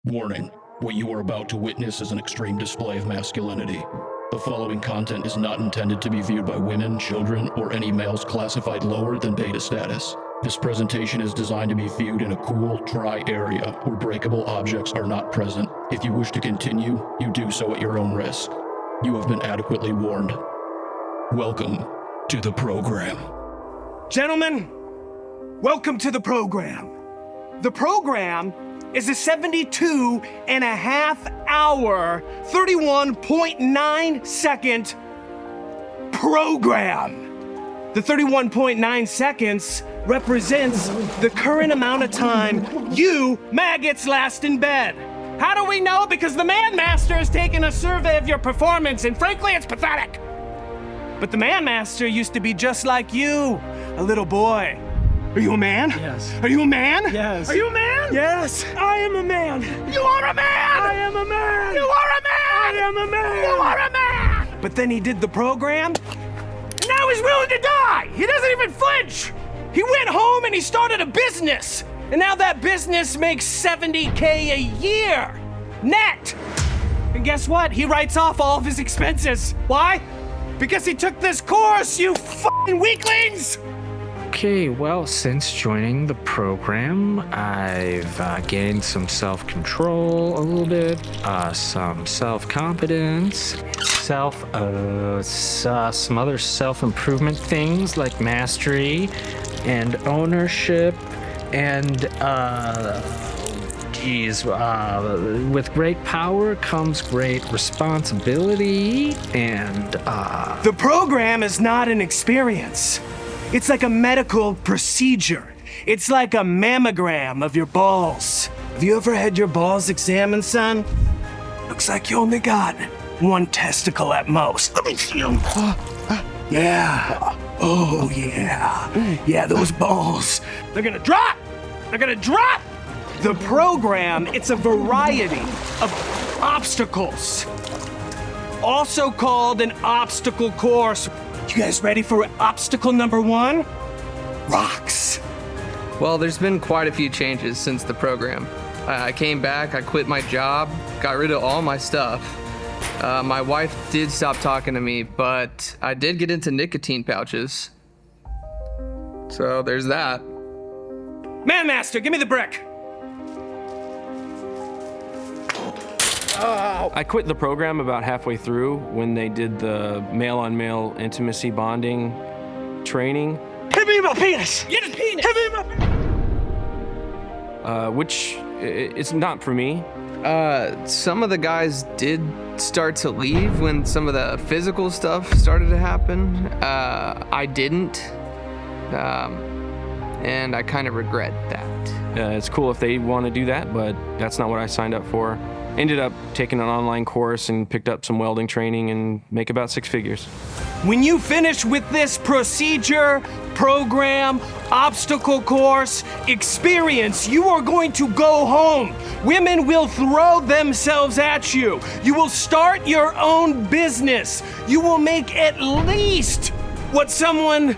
Warning, what you are about to witness is an extreme display of masculinity. The following content is not intended to be viewed by women, children, or any males classified lower than beta status. This presentation is designed to be viewed in a cool, dry area where breakable objects are not present. If you wish to continue, you do so at your own risk. You have been adequately warned. Welcome to the program. Gentlemen, welcome to the program. The program is a 72.5-hour, 31.9 second program. The 31.9 seconds represents the current amount of time you maggots last in bed. How do we know? Because the Man Master has taken a survey of your performance, and frankly, it's pathetic. But the Man Master used to be just like you, a little boy. Are you a man? Yes. Are you a man? Yes. Are you a man? Yes. I am a man. You are a man. I am a man. You are a man. I am a man. You are a man. But then he did the program, and now he's willing to die. He doesn't even flinch. He went home and he started a business. And now that business makes $70K a year, net. And guess what? He writes off all of his expenses. Why? Because he took this course, you f***ing weaklings! Okay, well, since joining the program, I've gained some self-control a little bit, some self-confidence, some other self-improvement things like mastery and ownership, and, with great power comes great responsibility, and, The program is not an experience. It's like a medical procedure. It's like a mammogram of your balls. Have you ever had your balls examined, son? Looks like you only got one testicle at most. Let me see them. Yeah. Oh, yeah. Yeah, those balls. They're gonna drop. They're gonna drop. The program, it's a variety of obstacles. Also called an obstacle course. You guys ready for obstacle number 1? Rocks. Well, there's been quite a few changes since the program. I came back, I quit my job, got rid of all my stuff. My wife did stop talking to me, but I did get into nicotine pouches. So there's that. Man Master, give me the brick. I quit the program about halfway through when they did the male-on-male intimacy bonding training. Hit me in my penis. Get his penis. Hit me in my penis. Which it's not for me. Some of the guys did start to leave when some of the physical stuff started to happen. I didn't. And I kind of regret that. It's cool if they want to do that, but that's not what I signed up for. Ended up taking an online course and picked up some welding training and make about 6 figures. When you finish with this procedure, program, obstacle course, experience, you are going to go home. Women will throw themselves at you. You will start your own business. You will make at least what someone,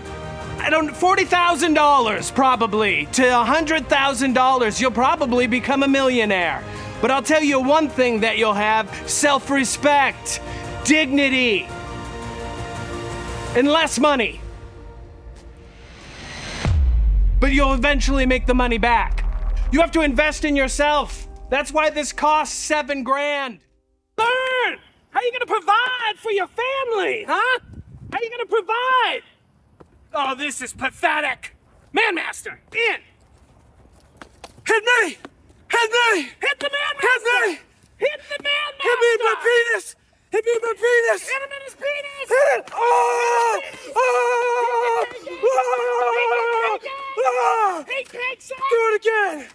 $40,000 probably to $100,000. You'll probably become a millionaire. But I'll tell you one thing that you'll have: self-respect, dignity, and less money. But you'll eventually make the money back. You have to invest in yourself. That's why this costs $7 grand. Learn! How you gonna provide for your family, huh? How you gonna provide? Oh, this is pathetic. Man Master, in! Hit me! Hit me! Hit the Man Master! Hit me! Hit the Man Master! Hit me in my penis! Hit me in my penis! Hit him in his penis! Hit it! Oh! Oh! He takes it! Do it again!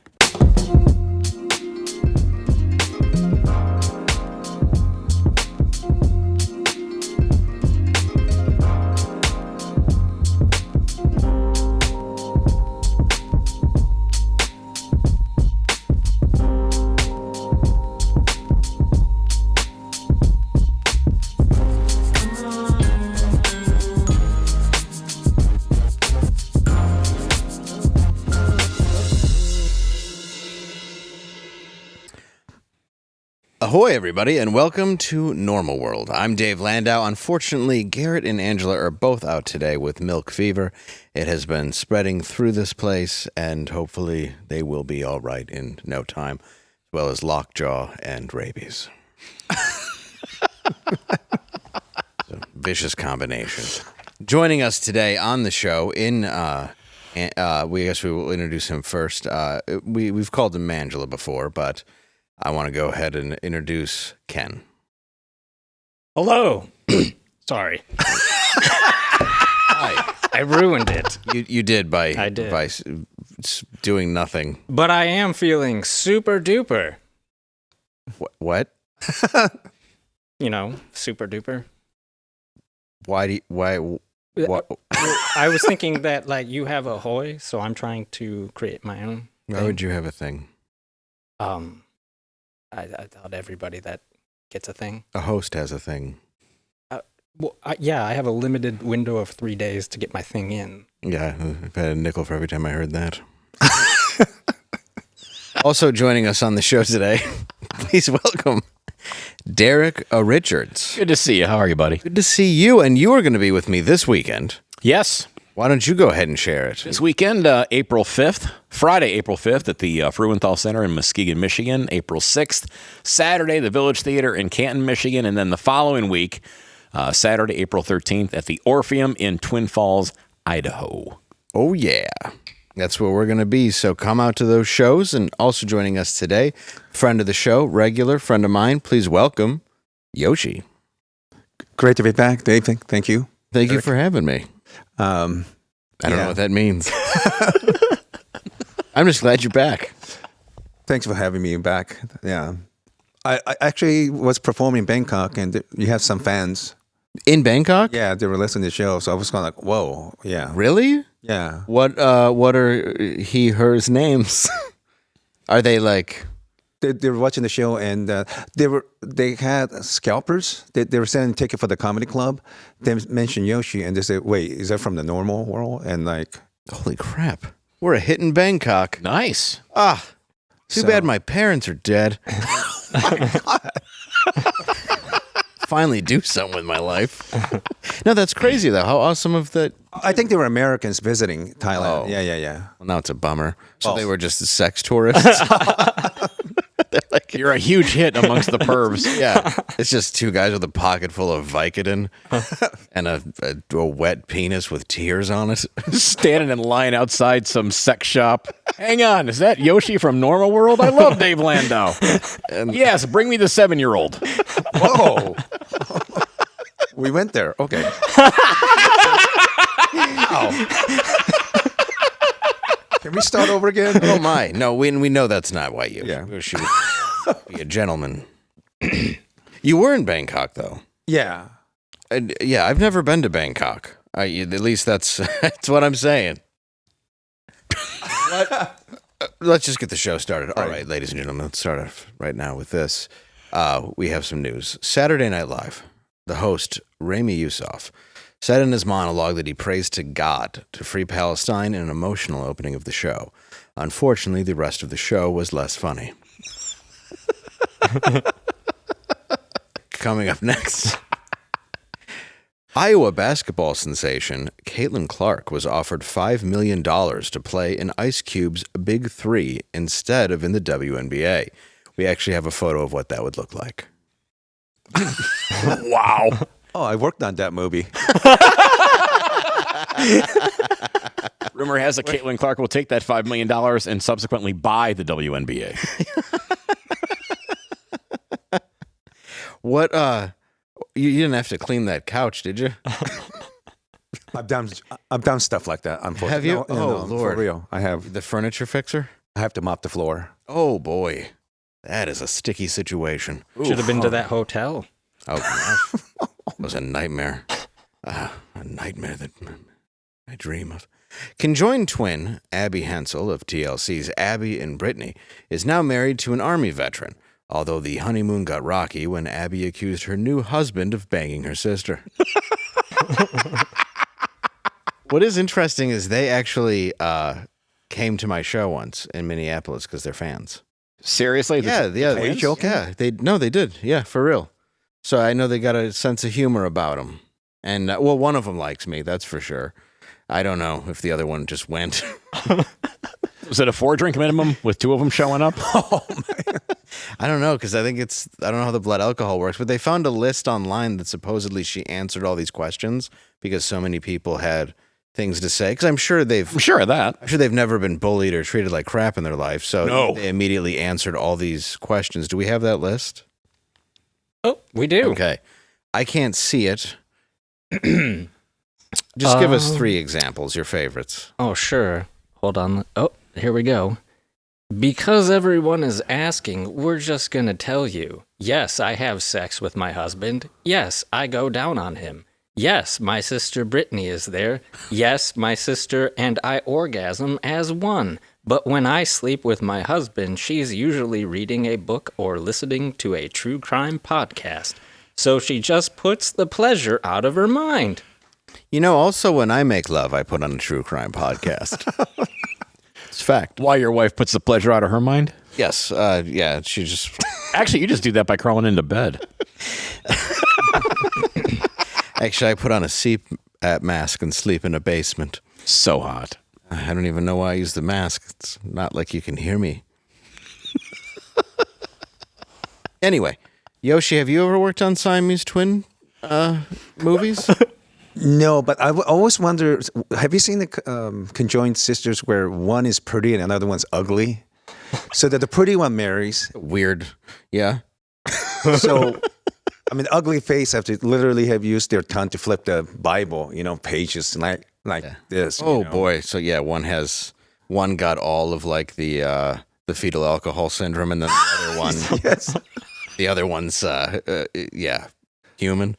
Ahoy, everybody, and welcome to Normal World. I'm Dave Landau. Unfortunately, Garrett and Angela are both out today with milk fever. It has been spreading through this place, and hopefully they will be all right in no time, as well as lockjaw and rabies. So, vicious combination. Joining us today on the show we will introduce him first. We've called him Angela before, but I want to go ahead and introduce Ken. Hello. Sorry. Hi. I ruined it. You did by doing nothing. But I am feeling super duper. What? Super duper. Why? What? I was thinking that you have a hoy, so I'm trying to create my own. Why would you have a thing? I thought everybody that gets a thing. A host has a thing. I have a limited window of 3 days to get my thing in. Yeah, I've had a nickel for every time I heard that. Also joining us on the show today, please welcome Derek Richards. Good to see you. How are you, buddy? Good to see you, and you are going to be with me this weekend. Yes. Why don't you go ahead and share it? This weekend, April 5th, Friday, April 5th at the Fruenthal Center in Muskegon, Michigan. April 6th, Saturday, the Village Theater in Canton, Michigan. And then the following week, Saturday, April 13th at the Orpheum in Twin Falls, Idaho. Oh, yeah. That's where we're going to be. So come out to those shows. And also joining us today, friend of the show, regular friend of mine, please welcome Yoshi. Great to be back, Dave. Thank you. Thank you for having me. I don't know what that means. I'm just glad you're back. Thanks for having me back. Yeah. I actually was performing in Bangkok, and you have some fans. In Bangkok? Yeah, they were listening to the show, so I was kind of like, whoa, yeah. Really? Yeah. What are hers names? Are they like... They were watching the show, and they had scalpers. They were selling a ticket for the comedy club. They mentioned Yoshi, and they said, "Wait, is that from the Normal World?" And holy crap, we're a hit in Bangkok. Nice. Too bad my parents are dead. Finally do something with my life. No, that's crazy though. How awesome of that. I think they were Americans visiting Thailand. Oh. Yeah. Well, now it's a bummer. So they were just sex tourists. You're a huge hit amongst the pervs. Yeah, it's just two guys with a pocket full of Vicodin and a wet penis with tears on it. Standing in line outside some sex shop. Hang on, is that Yoshi from Normal World? I love Dave Landau. Yes, bring me the 7-year-old. Whoa. We went there. Okay. Can we start over again? Oh my! No, we know that's not why you. Yeah. She would be a gentleman. You were in Bangkok though. Yeah. Yeah, I've never been to Bangkok. At least that's what I'm saying. Let's just get the show started. All right, ladies and gentlemen, let's start off right now with this. We have some news. Saturday Night Live, the host, Ramy Youssef, said in his monologue that he prays to God to free Palestine in an emotional opening of the show. Unfortunately, the rest of the show was less funny. Coming up next, Iowa basketball sensation Caitlin Clark was offered $5 million to play in Ice Cube's Big Three instead of in the WNBA. We actually have a photo of what that would look like. Wow. Oh, I worked on that movie. Rumor has it Caitlin Clark will take that $5 million and subsequently buy the WNBA. What, you didn't have to clean that couch, did you? I've done stuff like that, unfortunately. Have you? No, Lord. For real. I have. The furniture fixer? I have to mop the floor. Oh, boy. That is a sticky situation. Should have been to that hotel. Oh, gosh. It was a nightmare. A nightmare that I dream of. Conjoined twin Abby Hensel of TLC's Abby and Brittany is now married to an Army veteran, although the honeymoon got rocky when Abby accused her new husband of banging her sister. What is interesting is they actually came to my show once in Minneapolis because they're fans. Seriously? Yeah, Are you joking? Yeah, they did. Yeah, for real. So I know they got a sense of humor about them. And, well, one of them likes me, that's for sure. I don't know if the other one just went. Was it a 4-drink minimum with 2 of them showing up? Oh, man. I don't know, because I don't know how the blood alcohol works, but they found a list online that supposedly she answered all these questions because so many people had things to say. Because I'm sure I'm sure of that. I'm sure they've never been bullied or treated like crap in their life. So No. They immediately answered all these questions. Do we have that list? Oh, we do. Okay. I can't see it. Just give us 3 examples, your favorites. Oh, sure. Hold on. Oh, here we go. Because everyone is asking, we're just going to tell you. Yes, I have sex with my husband. Yes, I go down on him. Yes, my sister Brittany is there. Yes, my sister and I orgasm as one. But when I sleep with my husband, she's usually reading a book or listening to a true crime podcast. So she just puts the pleasure out of her mind. You know, also when I make love, I put on a true crime podcast. It's a fact. Why your wife puts the pleasure out of her mind? Yes. Yeah, she just... Actually, you just do that by crawling into bed. Actually, I put on a CPAP mask and sleep in a basement. So hot. I don't even know why I use the mask. It's not like you can hear me. Anyway, Yoshi, have you ever worked on Siamese twin movies? No, but I always wonder, have you seen the Conjoined sisters where one is pretty and another one's ugly? So that the pretty one marries. Weird. Yeah. So, I mean, ugly face have to literally have used their tongue to flip the Bible, pages like this. Oh, boy. So, yeah, one got all of like the fetal alcohol syndrome, and then the other one, Yes. the other one's, human.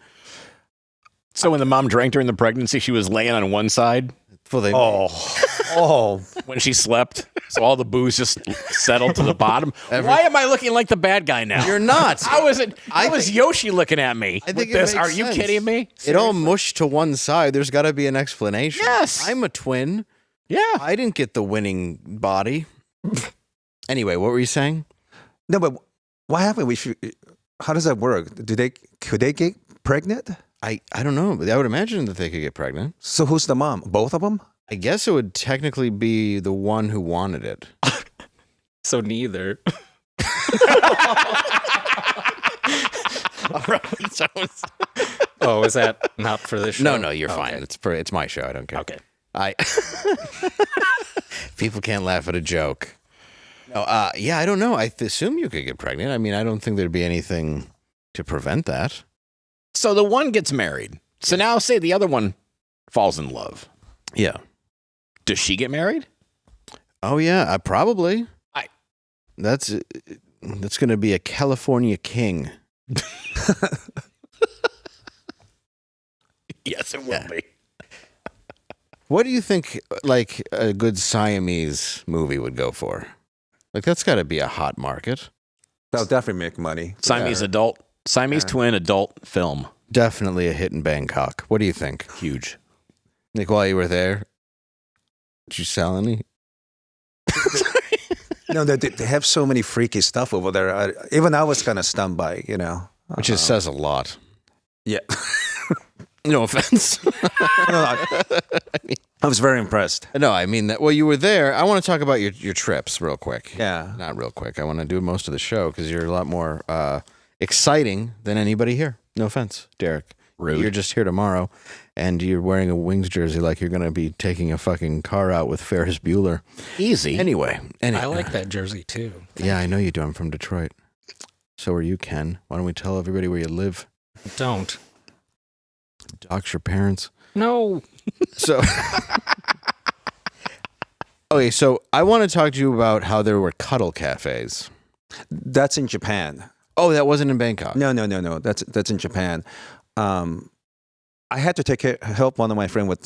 So when the mom drank during the pregnancy, she was laying on one side Oh. when she slept. So all the booze just settled to the bottom. Why am I looking like the bad guy now? You're not. How is it? How was Yoshi looking at me I think with it this? makes Are you sense. kidding me? It all mushed to one side. There's got to be an explanation. Yes. I'm a twin. Yeah. I didn't get the winning body. Anyway, what were you saying? No, but what happened? How does that work? Could they get pregnant? I don't know, but I would imagine that they could get pregnant. So who's the mom? Both of them? I guess it would technically be the one who wanted it. So neither. All right. So Oh, is that not for this show? no, you're fine. It's my show. I don't care. Okay. People can't laugh at a joke. No, yeah, I don't know. I assume you could get pregnant. I mean, I don't think there'd be anything to prevent that. So the one gets married. So now say the other one falls in love. Yeah. Does she get married? Oh yeah, probably. I- That's going to be a California king. Yes, it will be. What do you think, like, a good Siamese movie would go for? Like, that's got to be a hot market. That'll definitely make money. Siamese twin adult film. Definitely a hit in Bangkok. What do you think? Huge. Like, while you were there, did you sell any? No, they have so many freaky stuff over there. Even I was kind of stunned by, Which just says a lot. Yeah. No offense. I was very impressed. No, I mean that. Well, you were there. I want to talk about your trips real quick. Yeah. Not real quick. I want to do most of the show because you're a lot more exciting than anybody here. No offense, Derek. Rude. You're just here tomorrow, and you're wearing a Wings jersey like you're going to be taking a fucking car out with Ferris Bueller. Easy. Anyway. I like that jersey too. Yeah, I know you do. I'm from Detroit. So are you, Ken. Why don't we tell everybody where you live? Don't. Dox your parents. No. So, okay, so I want to talk to you about how there were cuddle cafes. That's in Japan. Oh, that wasn't in Bangkok. No. That's in Japan. I had to help one of my friends with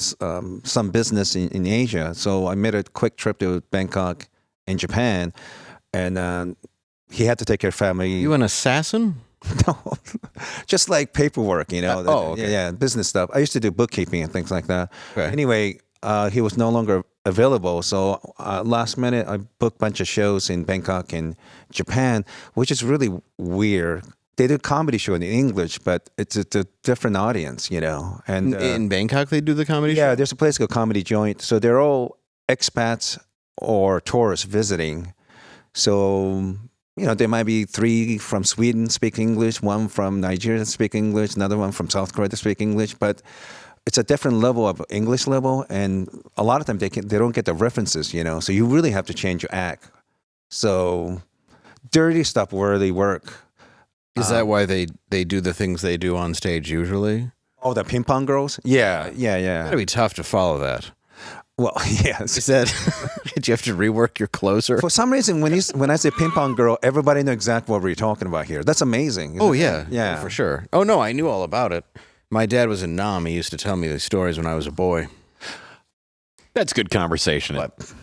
some business in Asia, so I made a quick trip to Bangkok and Japan, and he had to take care of family. You an assassin? No, just like paperwork, oh, okay. Yeah, business stuff. I used to do bookkeeping and things like that. Okay. Anyway, he was no longer available. So last minute, I booked a bunch of shows in Bangkok and Japan, which is really weird. They do a comedy show in English, but it's a different audience, you know. And in Bangkok, they do the comedy show? yeah, there's a place called Conjoined. So they're all expats or tourists visiting. So, you know, there might be 3 from Sweden speak English, 1 from Nigeria speak English, another one from South Korea to speak English, but it's a different level of English level, and a lot of them they don't get the references, you know. So you really have to change your act. So dirty stuff really work. Is that why they do the things they do on stage usually? Oh, the ping pong girls? Yeah. It'd be tough to follow that. Well, yes. Is that? Did you have to rework your closer? For some reason, when I say ping pong girl, everybody knows exactly what we're talking about here. That's amazing. Oh yeah, yeah, for sure. Oh no, I knew all about it. My dad was in Nam. He used to tell me these stories when I was a boy. That's good conversation. But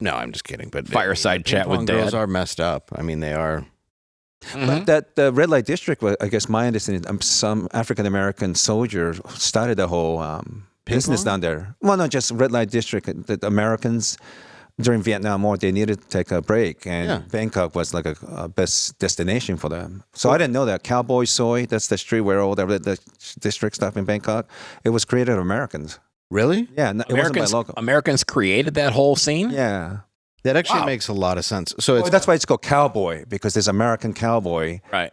no, I'm just kidding. But Fireside chat with girls Dad. are messed up. I mean, they are. But that the red light district, I guess my understanding, some African American soldier started the whole business down there. Well, not just red light district. The Americans during Vietnam War, they needed to take a break, and Bangkok was like a best destination for them. So I didn't know that. Cowboy Soy, that's the street where all the district stuff in Bangkok, it was created by Americans. Really? Yeah, it wasn't by local. Americans created that whole scene? Yeah. That actually makes a lot of sense. So it's, that's why it's called Cowboy, because this American cowboy Right.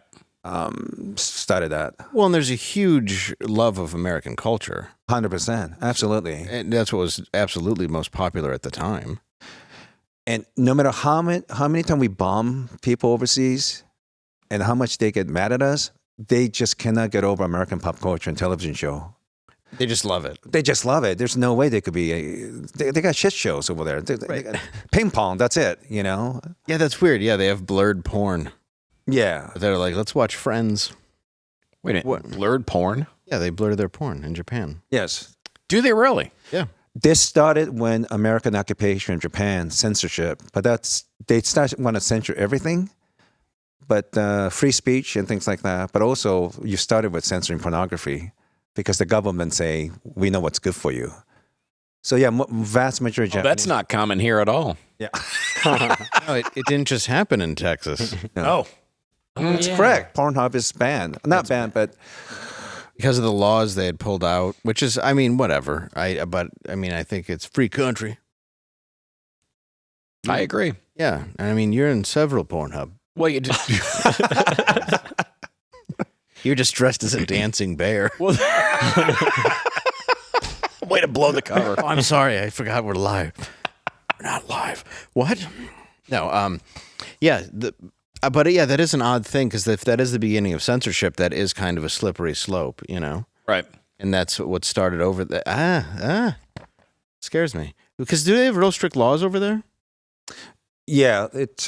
started that. well, and there's a huge love of American culture, 100%. Absolutely. and that's what was absolutely most popular at the time. And no matter how many times we bomb people overseas and how much they get mad at us, they just cannot get over American pop culture and television show. They just love it. They just love it. There's no way they could be they got shit shows over there. They got ping pong, that's it, you know? Yeah, that's weird. Yeah, they have blurred porn. Yeah. They're like, let's watch Friends. Wait a minute. Blurred porn? Yeah, they blur their porn in Japan. Yes. Do they really? Yeah. This started when American occupation in Japan, censorship, but they started want to censor everything, but free speech and things like that. But also, you started with censoring pornography because the government say we know what's good for you. So yeah, vast majority. Well, that's not common here at all. Yeah, No, it didn't just happen in Texas. Oh. it's correct. Pornhub is banned, not banned, but Because of the laws they had pulled out, which is, I mean, whatever. I think it's free country. I agree. Yeah. I mean, you're in several Pornhub. Well, you just... You're just dressed as a dancing bear. Way to blow the cover. Oh, I'm sorry. I forgot we're live. We're not live. What? No. Yeah. But yeah, that is an odd thing because if that is the beginning of censorship, that is kind of a slippery slope, you know? Right. And that's what started over there. Scares me. Because do they have real strict laws over there? yeah, it's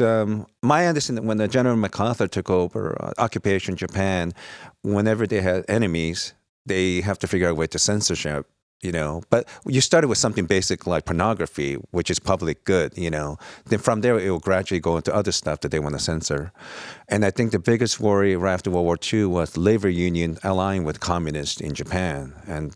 my understanding when the General MacArthur took over occupation Japan, whenever they had enemies, they have to figure out a way to censorship. You know, but you started with something basic like pornography, which is public good, you know. Then from there, it will gradually go into other stuff that they want to censor. And I think the biggest worry right after World War II was the labor union allying with communists in Japan. And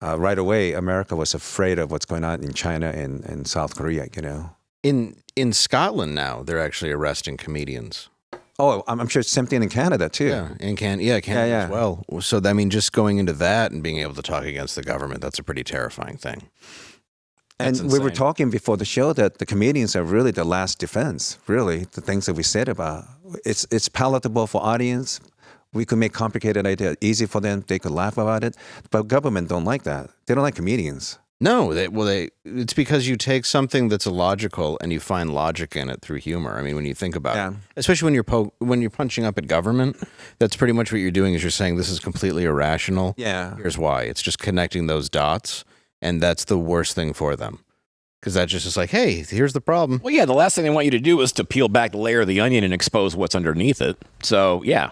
right away, America was afraid of what's going on in China and South Korea, you know. In Scotland now, they're actually arresting comedians. Oh, I'm sure it's same thing in Canada, too. Yeah, in Canada as well. So, I mean, just going into that and being able to talk against the government, that's a pretty terrifying thing. And we were talking before the show that the comedians are really the last defense, really, the things that we said about. It's palatable for audience. We could make complicated ideas easy for them. They could laugh about it. But government don't like that. They don't like comedians. No, it's because you take something that's illogical and you find logic in it through humor. I mean, when you think about it, especially when you're punching up at government, that's pretty much what you're doing is you're saying this is completely irrational. Yeah. Here's why. It's just connecting those dots, and that's the worst thing for them. Because that's just like, hey, here's the problem. Well, yeah, the last thing they want you to do is to peel back the layer of the onion and expose what's underneath it. So, yeah.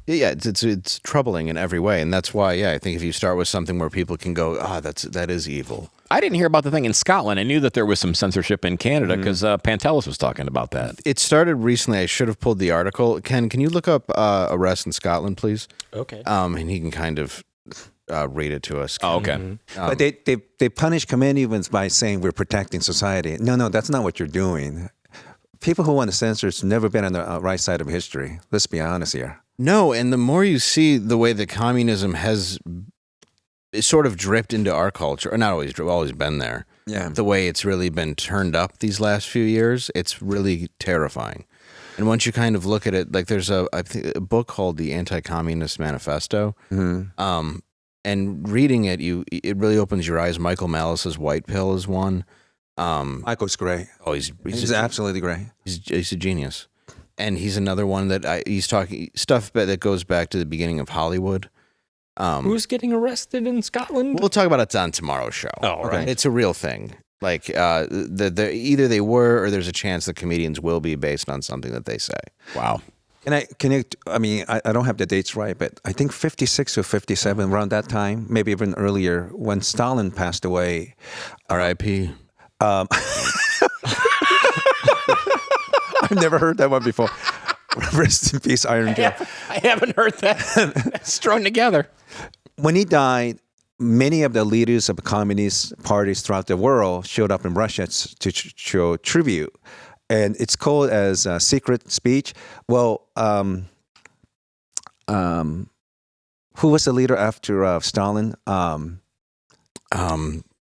Yeah, it's troubling in every way, and that's why, I think if you start with something where people can go, that is evil. I didn't hear about the thing in Scotland. I knew that there was some censorship in Canada because Pantelis was talking about that. It started recently. I should have pulled the article. Ken, can you look up arrest in Scotland, please? Okay. And he can kind of read it to us. Oh, okay. But they punish comedians by saying we're protecting society. No, that's not what you're doing. People who want to censor have never been on the right side of history. Let's be honest here. No, and the more you see the way that communism has sort of dripped into our culture, or not always been there. Yeah. The way it's really been turned up these last few years, it's really terrifying. And once you kind of look at it, like there's a book called The Anti-Communist Manifesto, and reading it, it really opens your eyes. Michael Malice's White Pill is one. Michael's great. Oh, he's absolutely great. He's a genius, and he's another one that he's talking stuff that goes back to the beginning of Hollywood. Who's getting arrested in Scotland? We'll talk about it on tomorrow's show. Oh, right. It's a real thing. Like either they were, or there's a chance the comedians will be based on something that they say. Wow. I mean, I don't have the dates right, but I think 56 or 57, around that time, maybe even earlier, when Stalin passed away. R.I.P. I've never heard that one before. Rest in peace, Iron Joe. I haven't heard that strung together. When he died, many of the leaders of communist parties throughout the world showed up in Russia to show tribute. And it's called as a secret speech. Well, who was the leader after Stalin?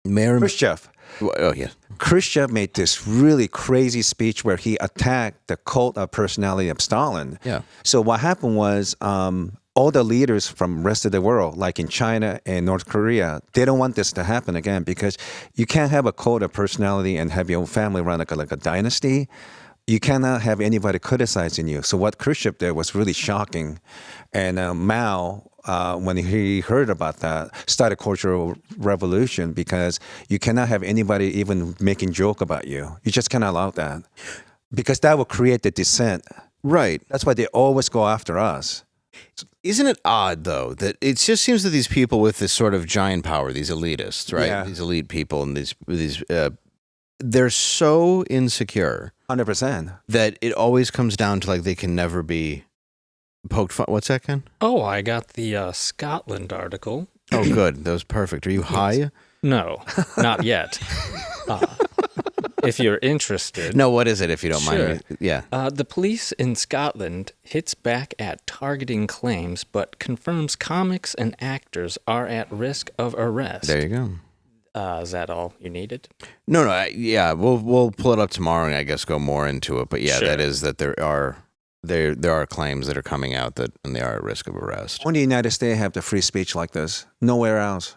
Khrushchev. Oh, yeah. Khrushchev made this really crazy speech where he attacked the cult of personality of Stalin. Yeah. So what happened was all the leaders from the rest of the world, like in China and North Korea, they don't want this to happen again because you can't have a cult of personality and have your own family run like a dynasty. You cannot have anybody criticizing you. So what Khrushchev did was really shocking. And Mao, when he heard about that, started a cultural revolution because you cannot have anybody even making joke about you. You just cannot allow that because that will create the dissent. Right. That's why they always go after us. Isn't it odd, though, that it just seems that these people with this sort of giant power, these elitists, right? Yeah. These elite people and these they're so insecure 100%. that it always comes down to like they can never be poked fun. What's that, Ken? Oh, I got the Scotland article. Oh, good. That was perfect. Are you high? No, not yet. If you're interested. No, what is it, if you don't Sure. mind me? Yeah. The police in Scotland hits back at targeting claims, but confirms comics and actors are at risk of arrest. There you go. Is that all you needed? No, yeah, we'll pull it up tomorrow and I guess go more into it. But yeah, Sure. that is that there are claims that are coming out and they are at risk of arrest. Only the United States have the free speech like this. Nowhere else.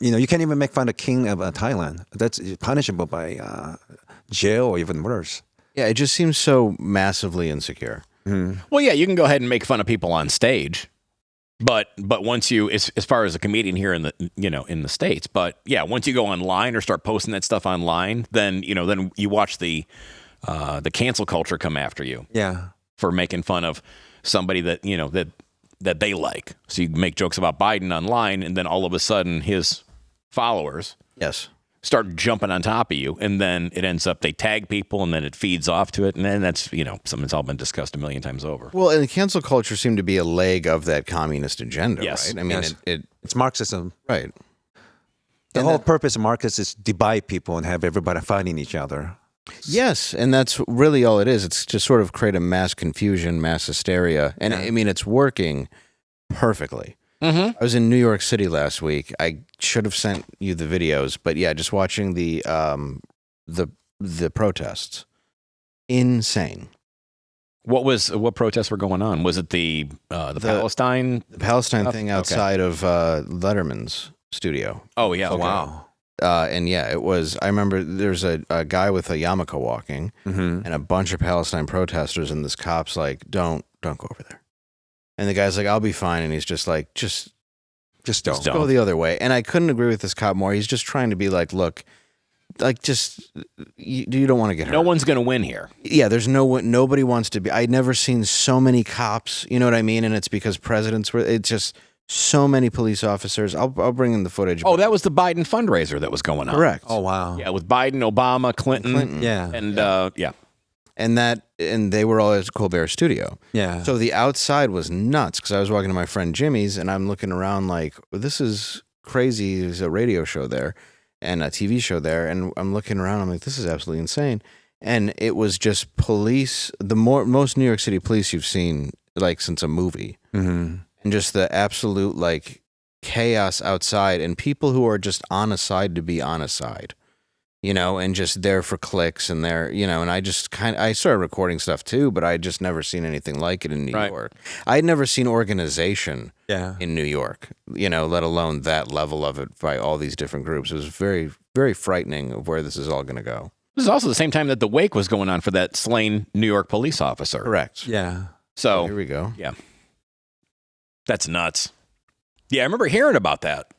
You know, you can't even make fun of King of Thailand. That's punishable by jail or even worse. Yeah, it just seems so massively insecure. Well, yeah, you can go ahead and make fun of people on stage, but once you, as far as a comedian here in the States, but yeah, once you go online or start posting that stuff online, then you watch the cancel culture come after you. Yeah. For making fun of somebody that that they like. So you make jokes about Biden online, and then all of a sudden his followers start jumping on top of you, and then it ends up they tag people, and then it feeds off to it, and then that's something that's all been discussed a million times over. Well, and the cancel culture seemed to be a leg of that communist agenda, Yes. right? I mean, Yes. it's Marxism. right. The And whole purpose of Marxism is to divide people and have everybody fighting each other. Yes, and that's really all it is. It's to sort of create a mass confusion, mass hysteria, and I mean, it's working perfectly. I was in New York City last week. I should have sent you the videos, but yeah, just watching the protests, insane. What protests were going on? Was it the Palestine? The Palestine stuff? thing Okay. outside of Letterman's studio. Oh yeah, Oh, okay. wow. And yeah, it was. I remember there's a guy with a yarmulke walking, and a bunch of Palestine protesters, and this cop's like, "Don't go over there." And the guy's like, "I'll be fine," and he's just like, "Just don't. go the other way." And I couldn't agree with this cop more. He's just trying to be like, "Look, like you don't want to get hurt. No one's going to win here." Yeah, there's nobody wants to be. I'd never seen so many cops. You know what I mean? And it's because presidents were. It's just. So many police officers. I'll bring in the footage. Oh, that was the Biden fundraiser that was going on. Correct. Oh, wow. Yeah, with Biden, Obama, Clinton. Yeah. And yeah. And they were all at Colbert Studio. Yeah. So the outside was nuts because I was walking to my friend Jimmy's and I'm looking around like, this is crazy. There's a radio show there and a TV show there. And I'm looking around. I'm like, this is absolutely insane. And it was just police, most New York City police you've seen like since a movie. Mm-hmm. And just the absolute like chaos outside and people who are just on a side to be on a side. And just there for clicks and there, and I just I started recording stuff too, but I just never seen anything like it in New York. I'd never seen organization in New York, let alone that level of it by all these different groups. It was very, very frightening of where this is all going to go. This is also the same time that the wake was going on for that slain New York police officer. Correct. Yeah. So here we go. Yeah. That's nuts. Yeah, I remember hearing about that,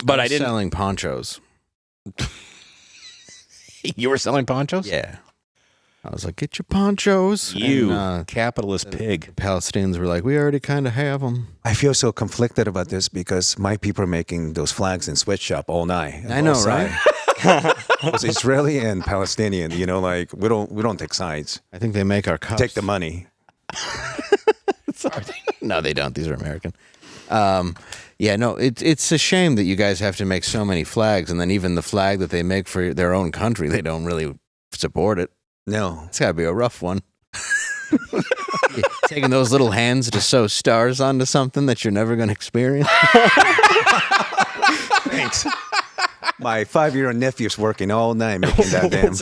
but I didn't. Selling ponchos. You were selling ponchos? Yeah. I was like, get your ponchos. You and, capitalist pig. The Palestinians were like, we already kind of have them. I feel so conflicted about this because my people are making those flags in sweatshop all night. I know, right? It's Israeli and Palestinian. Like we don't take sides. I think they make our cups. Take the money. No, they don't. These are American. Yeah, no, it's a shame that you guys have to make so many flags, and then even the flag that they make for their own country, they don't really support it. No. It's got to be a rough one. Taking those little hands to sew stars onto something that you're never going to experience. Thanks. My 5-year-old nephew's working all night making that damn.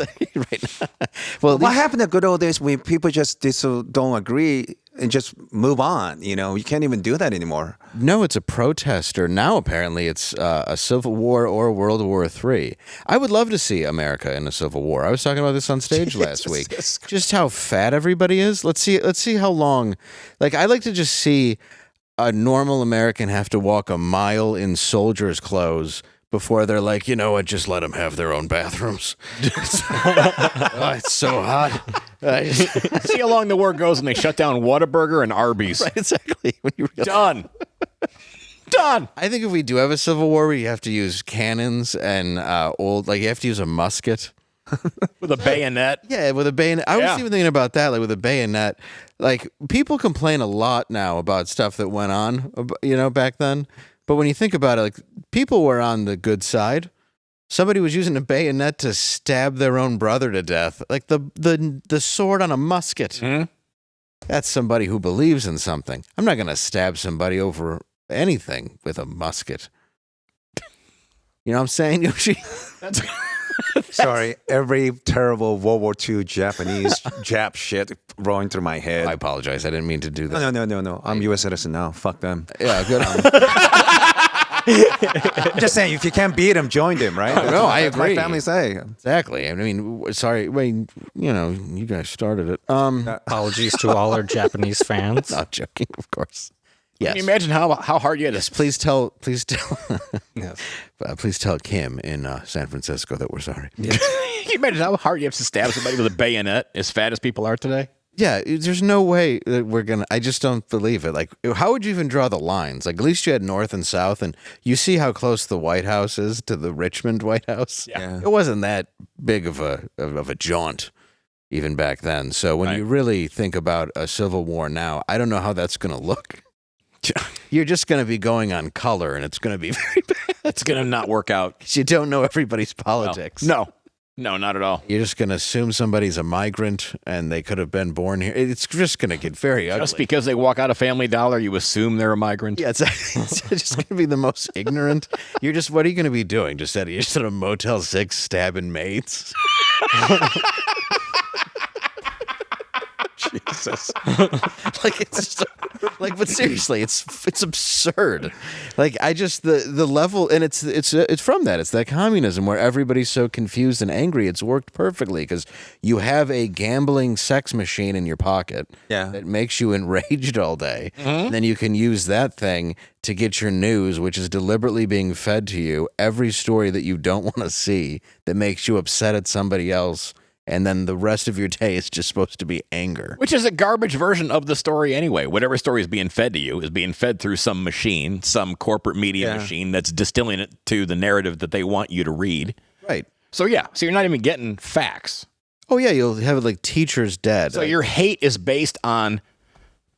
Well, what happened to good old days when people just don't agree and just move on? You can't even do that anymore. No, it's a protester. Now, apparently, it's a civil war or World War III. I would love to see America in a civil war. I was talking about this on stage last week. Just how fat everybody is. Let's see how long. Like, I like to just see a normal American have to walk a mile in soldier's clothes before they're like, what, just let them have their own bathrooms. It's so hot. See how long the war goes and they shut down Whataburger and Arby's. Right, exactly. Done. Done. I think if we do have a civil war, we have to use cannons and you have to use a musket. With a bayonet. Yeah, with a bayonet. I was even thinking about that, like with a bayonet. Like, people complain a lot now about stuff that went on, back then. But when you think about it, like, people were on the good side. Somebody was using a bayonet to stab their own brother to death. Like the sword on a musket. Mm-hmm. That's somebody who believes in something. I'm not going to stab somebody over anything with a musket. You know what I'm saying, Yoshi? Sorry, every terrible World War II Japanese Jap shit rolling through my head. I apologize. I didn't mean to do that. No. I'm U.S. citizen now. Fuck them. Yeah, good. I'm just saying, if you can't beat them, join them, right? No, I agree. My family say. Exactly. I mean, sorry. Wait, you guys started it. Apologies to all our Japanese fans. Not joking, of course. Yes. Can you imagine how hard you had to... Please tell Yes. Please tell Kim in San Francisco that we're sorry. Can you imagine how hard you have to stab somebody with a bayonet as fat as people are today? Yeah, there's no way that I just don't believe it. Like, how would you even draw the lines? Like, at least you had North and South, and you see how close the White House is to the Richmond White House. Yeah. It wasn't that big of a jaunt even back then. So when you really think about a civil war now, I don't know how that's going to look. You're just going to be going on color, and it's going to be very bad. It's going to not work out. 'Cause you don't know everybody's politics. No, not at all. You're just going to assume somebody's a migrant, and they could have been born here. It's just going to get very ugly. Just because they walk out of Family Dollar, you assume they're a migrant? Yeah, it's just going to be the most ignorant. What are you going to be doing? Just at a Motel 6 stabbing maids? Jesus. But seriously, it's absurd. Like, the level, and it's from that. It's that communism where everybody's so confused and angry. It's worked perfectly because you have a gambling sex machine in your pocket that makes you enraged all day. Mm-hmm. And then you can use that thing to get your news, which is deliberately being fed to you, every story that you don't want to see that makes you upset at somebody else. And then the rest of your day is just supposed to be anger. Which is a garbage version of the story anyway. Whatever story is being fed to you is being fed through some machine, some corporate media machine that's distilling it to the narrative that they want you to read. Right. So you're not even getting facts. Oh yeah, you'll have like teachers dead. So your hate is based on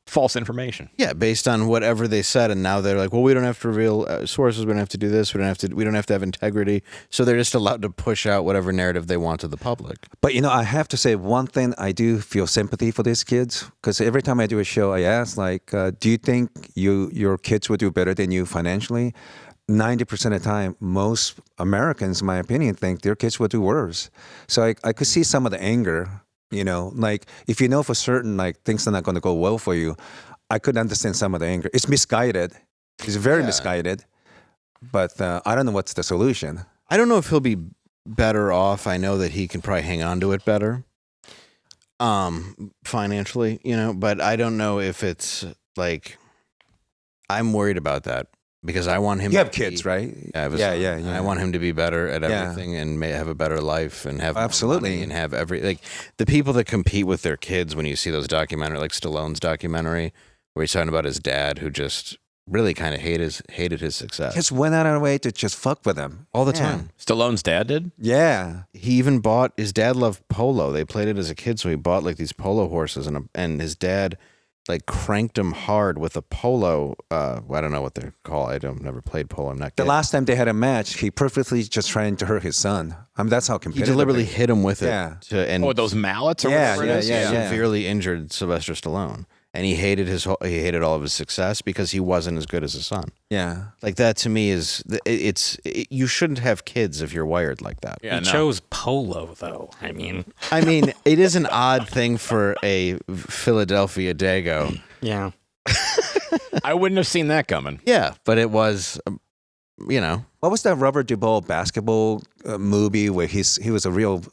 false information. Yeah, based on whatever they said, and now they're like, well, we don't have to reveal sources. We don't have to do this. We don't have to have integrity. So they're just allowed to push out whatever narrative they want to the public. But I have to say one thing. I do feel sympathy for these kids because every time I do a show, I ask, like, do you think your kids would do better than you financially? 90% of the time, most Americans, in my opinion, think their kids would do worse. So I could see some of the anger. Like if you know for certain, like things are not going to go well for you, I could understand some of the anger. It's misguided. It's very misguided. But I don't know what's the solution. I don't know if he'll be better off. I know that he can probably hang on to it better, financially, but I don't know if it's like, I'm worried about that. Because I want him. You have kids, right? Yeah. I want him to be better at everything and may have a better life and have absolutely and have the people that compete with their kids. When you see those documentaries, like Stallone's documentary, where he's talking about his dad, who just really kind of hated his success. Just went out of the way to just fuck with him all the time. Stallone's dad did? Yeah. He even bought, his dad loved polo. They played it as a kid, so he bought like these polo horses, and his dad like cranked him hard with a polo. I don't know what they're called. Never played polo. I'm not The kidding. last time they had a match, he purposely just trying to hurt his son. That's how He competitive. deliberately hit him with it. Yeah. And those mallets or Yeah, whatever it is? severely injured Sylvester Stallone. And he hated all of his success because he wasn't as good as his son. Yeah. Like that to me is you shouldn't have kids if you're wired like that. He chose polo, though. I mean, it is an odd thing for a Philadelphia Dago. Yeah. I wouldn't have seen that coming. Yeah, but it was, What was that Robert Duvall basketball movie where he was a real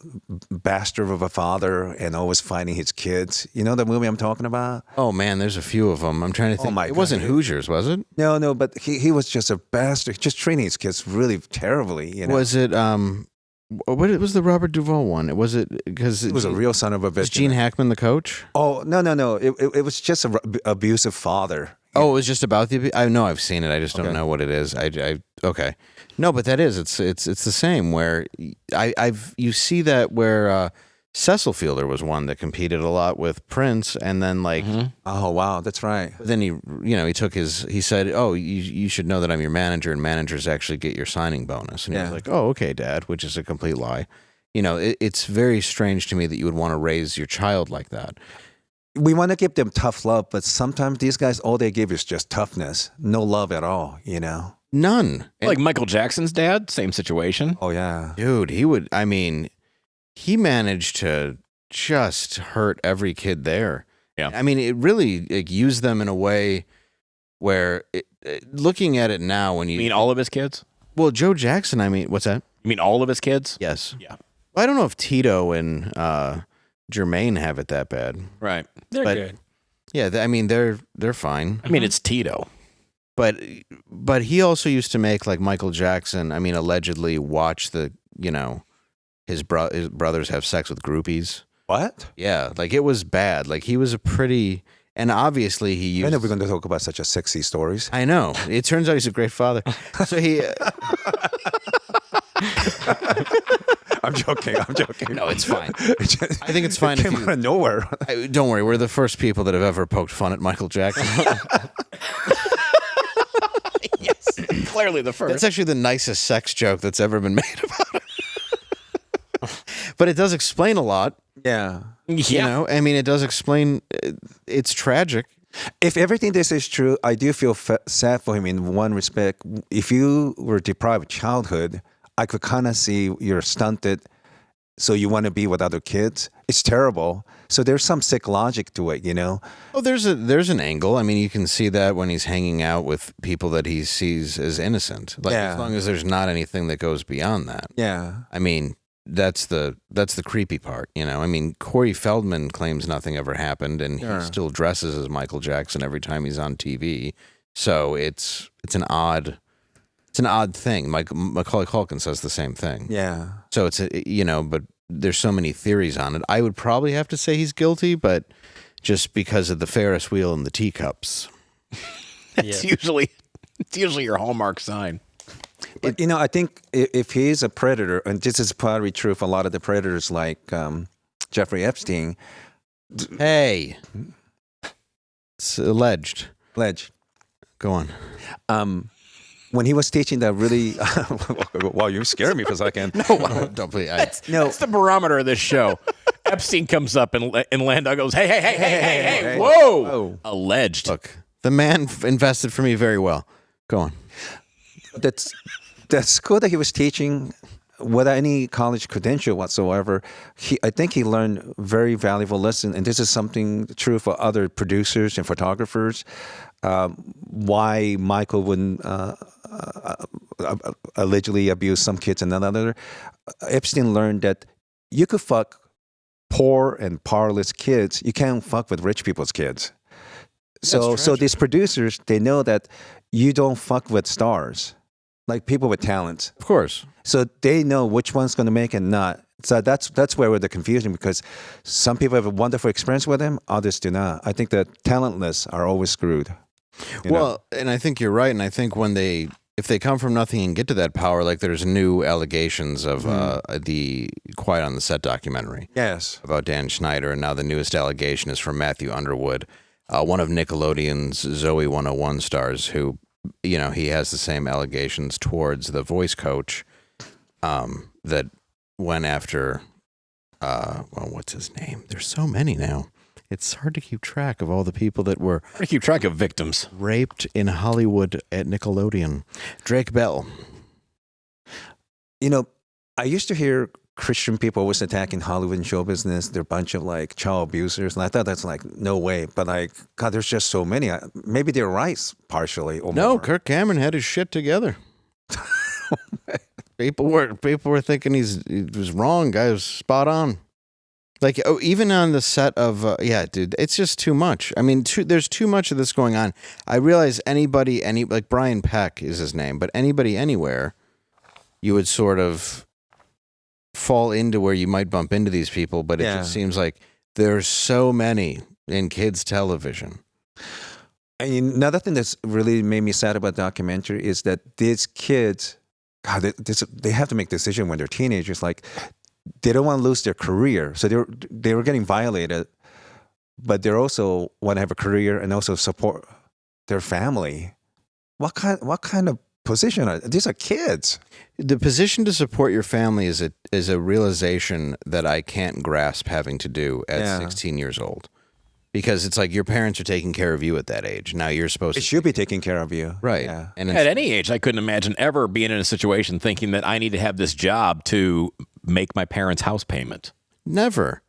bastard of a father and always fighting his kids? You know the movie I'm talking about? Oh man, there's a few of them. I'm trying to think. my it God. wasn't Hoosiers, was it? No, but he was just a bastard, just treating his kids really terribly. Was it what was the Robert Duvall one? It was because He was a real son of a bitch. Was Gene Hackman the coach? Oh, no. It was just an abusive father. Oh, it was just about the. I know I've seen it. I just don't know what it is. Okay. No, but that is it's the same where you see that where Cecil Fielder was one that competed a lot with Prince, and then like Oh wow, that's right. then he took he said, oh, you should know that I'm your manager, and managers actually get your signing bonus, and he was like, oh okay, Dad, which is a complete lie. It's very strange to me that you would want to raise your child like that. We want to give them tough love, but sometimes these guys, all they give is just toughness, no love at all. None. Like Michael Jackson's dad, same situation. Oh yeah, Dude, he managed to just hurt every kid there. Yeah. It really used them in a way where, looking at it now, when You mean all of his kids? Well, Joe Jackson, what's that? You mean all of his kids? Yes. Yeah. I don't know if Tito and Jermaine have it that bad. Right. They're good. Yeah, they're fine. It's Tito. But he also used to make, like, Michael Jackson, allegedly watch his brothers have sex with groupies. what? Yeah, like it was bad. Like he was a pretty, and obviously he used. I know we're going to talk about such a sexy stories. I know. It turns out he's a great father. So he. I'm joking. No, it's fine. I think it's fine. It came out of nowhere. Don't worry, we're the first people that have ever poked fun at Michael Jackson. Yes, clearly the first. That's actually the nicest sex joke that's ever been made about it. But it does explain a lot. Yeah. It does explain. It's tragic. If everything this is true, I do feel sad for him in one respect. If you were deprived of childhood, I could kind of see you're stunted, so you want to be with other kids. It's terrible. So there's some sick logic to it, Oh, there's an angle. You can see that when he's hanging out with people that he sees as innocent. Like as long as there's not anything that goes beyond that. Yeah. That's the creepy part, Corey Feldman claims nothing ever happened, and he still dresses as Michael Jackson every time he's on TV. So it's an odd thing. Macaulay Culkin says the same thing. Yeah. So it's but there's so many theories on it. I would probably have to say he's guilty, but just because of the Ferris wheel and the teacups. It's usually your hallmark sign. But, I think if he's a predator, and this is probably true for a lot of the predators like Jeffrey Epstein. Hey. It's alleged. Go on. When he was teaching that really, wow, you scared me for a second. No, don't please. That's the barometer of this show. Epstein comes up and Landau goes, hey, whoa. Alleged. Look, the man invested for me very well. Go on. That's the school that he was teaching, without any college credential whatsoever, I think he learned very valuable lesson, and this is something true for other producers and photographers. Why Michael wouldn't allegedly abuse some kids and another. Epstein learned that you could fuck poor and powerless kids. You can't fuck with rich people's kids. So these producers, they know that you don't fuck with stars, like people with talent. Of course. So they know which one's going to make and not. So that's where the confusion, because some people have a wonderful experience with him, others do not. I think the talentless are always screwed. Well, and I think you're right. And I think if they come from nothing and get to that power, like there's new allegations of the Quiet on the Set documentary. Yes. About Dan Schneider. And now the newest allegation is from Matthew Underwood, one of Nickelodeon's Zoe 101 stars, who, he has the same allegations towards the voice coach that went after, what's his name? There's so many now. It's hard to keep track of all the people that were keep track of victims raped in Hollywood at Nickelodeon. Drake Bell. I used to hear Christian people always attacking Hollywood and show business. They're a bunch of child abusers. And I thought that's no way. But God, there's just so many. Maybe they're right partially. Or No, more. Kirk Cameron had his shit together. People were thinking he was wrong. Guy was spot on. Even on the set of, dude, it's just too much. I mean, there's too much of this going on. I realize like Brian Peck is his name, but anybody, anywhere, you would sort of fall into where you might bump into these people, but it just seems like there's so many in kids' television. And another thing that's really made me sad about the documentary is that these kids, God, they have to make decisions when they're teenagers. They don't want to lose their career, so they were getting violated, but they also want to have a career and also support their family. What kind of position are these? Are kids? The position to support your family is a realization that I can't grasp having to do at 16 years old, because it's like your parents are taking care of you at that age. Now you're supposed to should be taking care of you, right? Yeah. And at any age, I couldn't imagine ever being in a situation thinking that I need to have this job to make my parents' house payment. Never.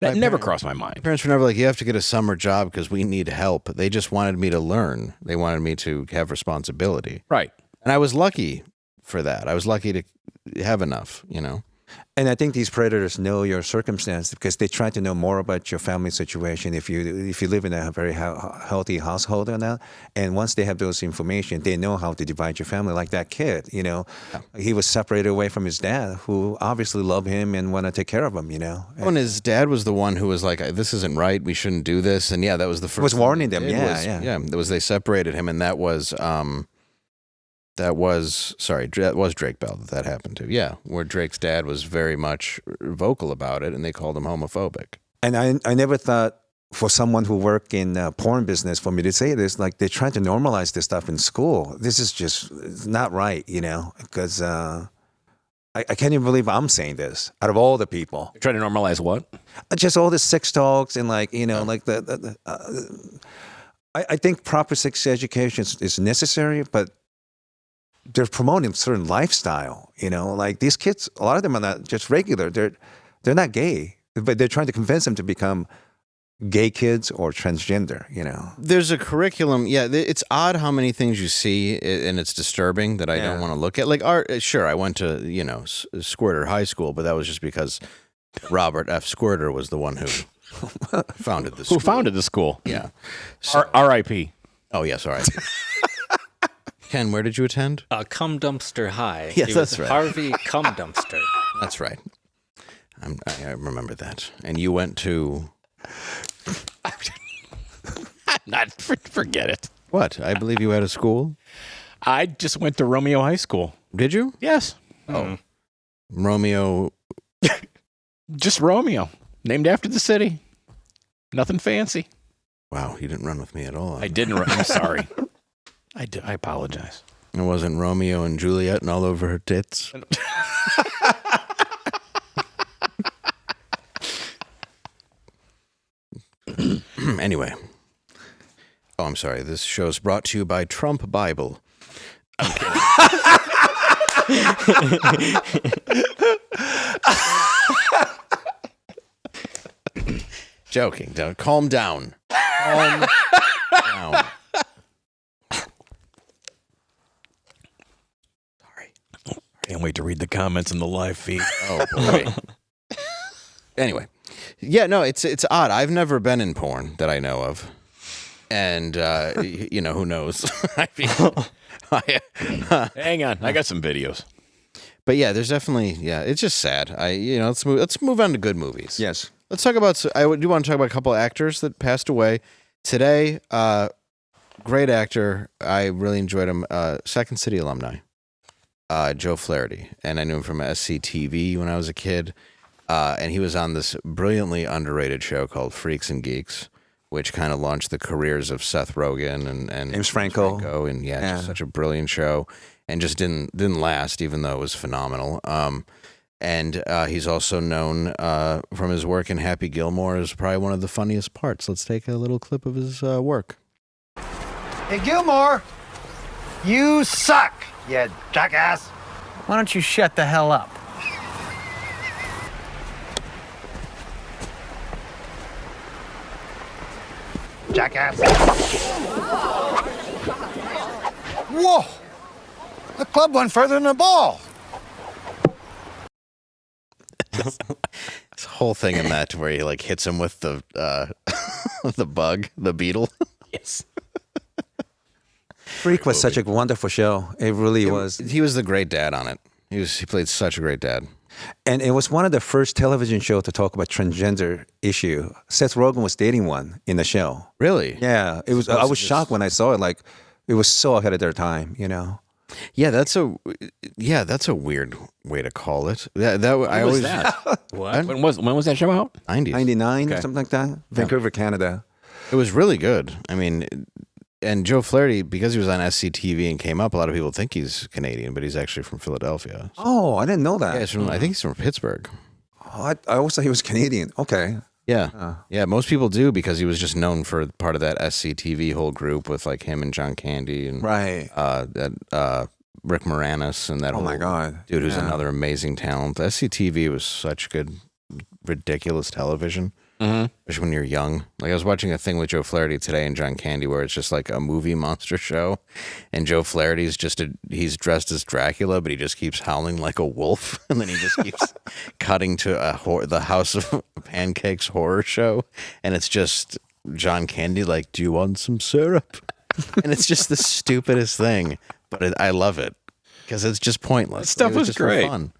That never crossed my mind. Parents were never like, you have to get a summer job because we need help. They just wanted me to learn. They wanted me to have responsibility. Right. And I was lucky for that. I was lucky to have enough, And I think these predators know your circumstance because they try to know more about your family situation. If you live in a very healthy household or not, and once they have those information, they know how to divide your family. Like that kid, he was separated away from his dad, who obviously loved him and wanted to take care of him. When his dad was the one who was like, "This isn't right. We shouldn't do this," and that was the first. Was warning them. They separated him, and that was Drake Bell that happened to. Yeah, where Drake's dad was very much vocal about it, and they called him homophobic. And I never thought for someone who worked in porn business for me to say this, they're trying to normalize this stuff in school. This is just not right, because I can't even believe I'm saying this out of all the people. You're trying to normalize what? Just all the sex talks and I think proper sex education is necessary, but they're promoting a certain lifestyle, these kids, a lot of them are not just regular. They're not gay, but they're trying to convince them to become gay kids or transgender, There's a curriculum. Yeah, it's odd how many things you see, and it's disturbing that I don't want to look at. I went to, Squirter High School, but that was just because Robert F. Squirter was the one who founded the school. Who founded the school? Yeah. R.I.P. Oh, yes, all right. Ken, where did you attend? Cum Dumpster High. Yes, that's right. Harvey Cum Dumpster. That's right. I remember that. And you went to... Forget it. What? I believe you had a school? I just went to Romeo High School. Did you? Yes. Oh. Romeo... Just Romeo. Named after the city. Nothing fancy. Wow, you didn't run with me at all. I didn't. I'm sorry. I apologize. It wasn't Romeo and Juliet and all over her tits. Anyway. Oh, I'm sorry. This show is brought to you by Trump Bible. Joking. Don't calm down. Calm down. Sorry. Can't wait to read the comments in the live feed. Oh boy. Anyway, yeah, no, it's odd. I've never been in porn that I know of, and you know, who knows? I mean, Hang on, I got some videos. But yeah, there's definitely it's just sad. Let's move on to good movies. Yes. Let's talk about. I do want to talk about a couple of actors that passed away today. Great actor. I really enjoyed him. Second City alumni, Joe Flaherty, and I knew him from SCTV when I was a kid. And he was on this brilliantly underrated show called Freaks and Geeks, which kind of launched the careers of Seth Rogen and James Franco. And just such a brilliant show, and just didn't last, even though it was phenomenal. And he's also known from his work in Happy Gilmore as probably one of the funniest parts. Let's take a little clip of his work. Hey, Gilmore, you suck, you jackass. Why don't you shut the hell up? Jackass. Whoa! The club went further than the ball. This whole thing in that where he like hits him with the the bug, the beetle. Yes. Freak was such a wonderful show. It really was. He was the great dad on it. He played such a great dad. And it was one of the first television shows to talk about transgender issue. Seth Rogen was dating one in the show. Really? Yeah. It was. I was shocked when I saw it. Like, it was so ahead of their time, you know. Yeah, that's a weird way to call it. When was that? What? When was that show out? 90s. 99 or something like that. Vancouver, Canada. It was really good. I mean, and Joe Flaherty, because he was on SCTV and came up, a lot of people think he's Canadian, but he's actually from Philadelphia. Oh, I didn't know that. Yeah, I think he's from Pittsburgh. Oh, I always thought he was Canadian. Okay. Yeah. Yeah, most people do because he was just known for part of that SCTV whole group with like him and John Candy and Right. Rick Moranis and that Oh, whole my God. dude who's Yeah. another amazing talent. SCTV was such good, ridiculous television. Especially when you're young. Like I was watching a thing with Joe Flaherty today and John Candy where it's just like a movie monster show, and Joe Flaherty's he's dressed as Dracula, but he just keeps howling like a wolf, and then he just keeps cutting to the House of Pancakes horror show, and it's just John Candy like, "Do you want some syrup?" And it's just the stupidest thing, but I love it because it's just pointless. That stuff was just great. for fun.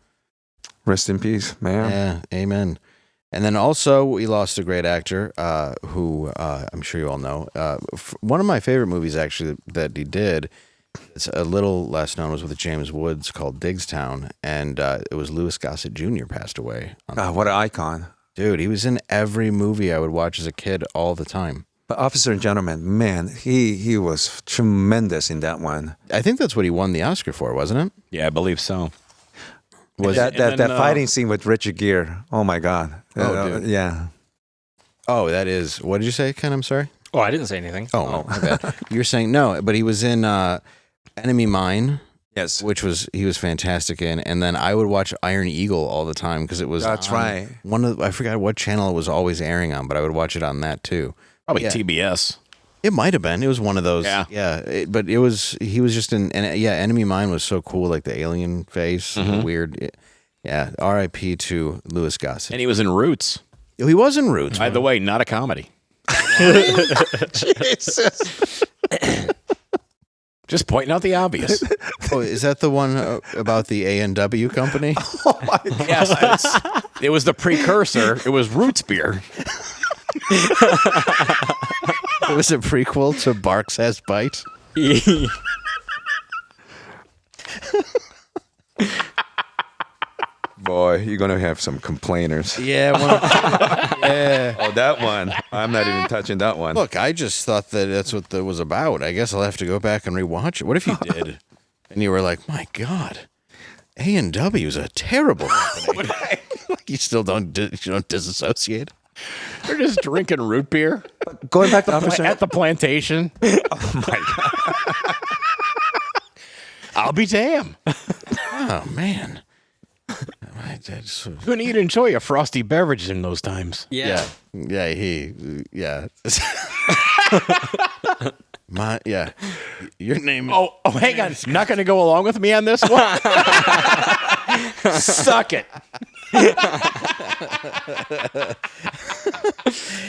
Rest in peace, man. Yeah, amen. And then also we lost a great actor who I'm sure you all know. One of my favorite movies actually that he did, it's a little less known, was with James Woods called Diggstown, and it was Louis Gossett Jr. passed away. What an icon. Dude, he was in every movie I would watch as a kid all the time. But Officer and Gentleman, man, he was tremendous in that one. I think that's what he won the Oscar for, wasn't it? Yeah, I believe so. That fighting scene with Richard Gere. Oh my God. Oh, dude. Yeah. Oh, that is. What did you say, Ken? I'm sorry. Oh, I didn't say anything. Oh, my bad. You're saying no, but he was in Enemy Mine. Yes. Which he was fantastic in, and then I would watch Iron Eagle all the time because it was. That's right. I forgot what channel it was always airing on, but I would watch it on that too. Probably TBS. It might have been. It was one of those. Yeah. But he was just in. And Enemy Mine was so cool, like the alien face, the weird. Yeah. R.I.P. to Louis Gossett. And he was in Roots. He was in Roots. By the way, not a comedy. Jesus. Just pointing out the obvious. Oh, is that the one about the A&W company? Oh my God. Yes, it was the precursor. It was Roots beer. It was a prequel to Barks Has Bite. Boy, you're gonna have some complainers. Yeah. Yeah. Oh, that one. I'm not even touching that one. Look, I just thought that's what that was about. I guess I'll have to go back and rewatch it. What if you did, and you were like, "My God, A&W is a terrible company." Like, you still don't disassociate. They're just drinking root beer Going back to Officer at the plantation. Oh my God. I'll be damned. Oh man. Couldn't even enjoy a frosty beverage in those times. Yeah. Your name. Oh, hang on. You're not going to go along with me on this one? Suck it.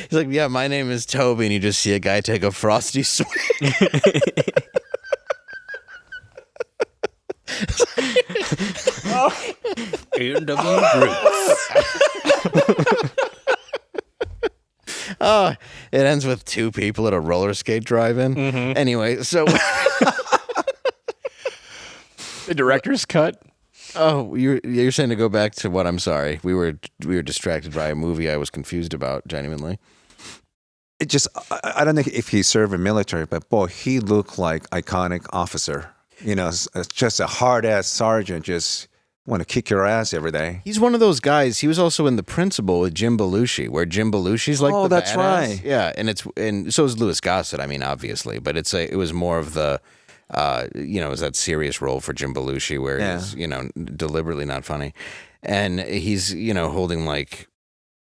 He's like, yeah, my name is Toby, and you just see a guy take a frosty swig. A&W Roots. Oh, it ends with two people at a roller skate drive-in. Anyway, so The director's cut. oh, you're saying to go back to what? I'm sorry, we were distracted by a movie I was confused about genuinely. It just, I don't know if he served in military, but boy, he looked like iconic officer. You know, just a hard-ass sergeant, just want to kick your ass every day. He's one of those guys. He was also in The Principal with Jim Belushi, where Jim Belushi's like, oh, the that's badass. right. Yeah, and so is Louis Gossett. I mean, obviously, but it was more of the, it was that serious role for Jim Belushi where he's deliberately not funny, and he's holding like,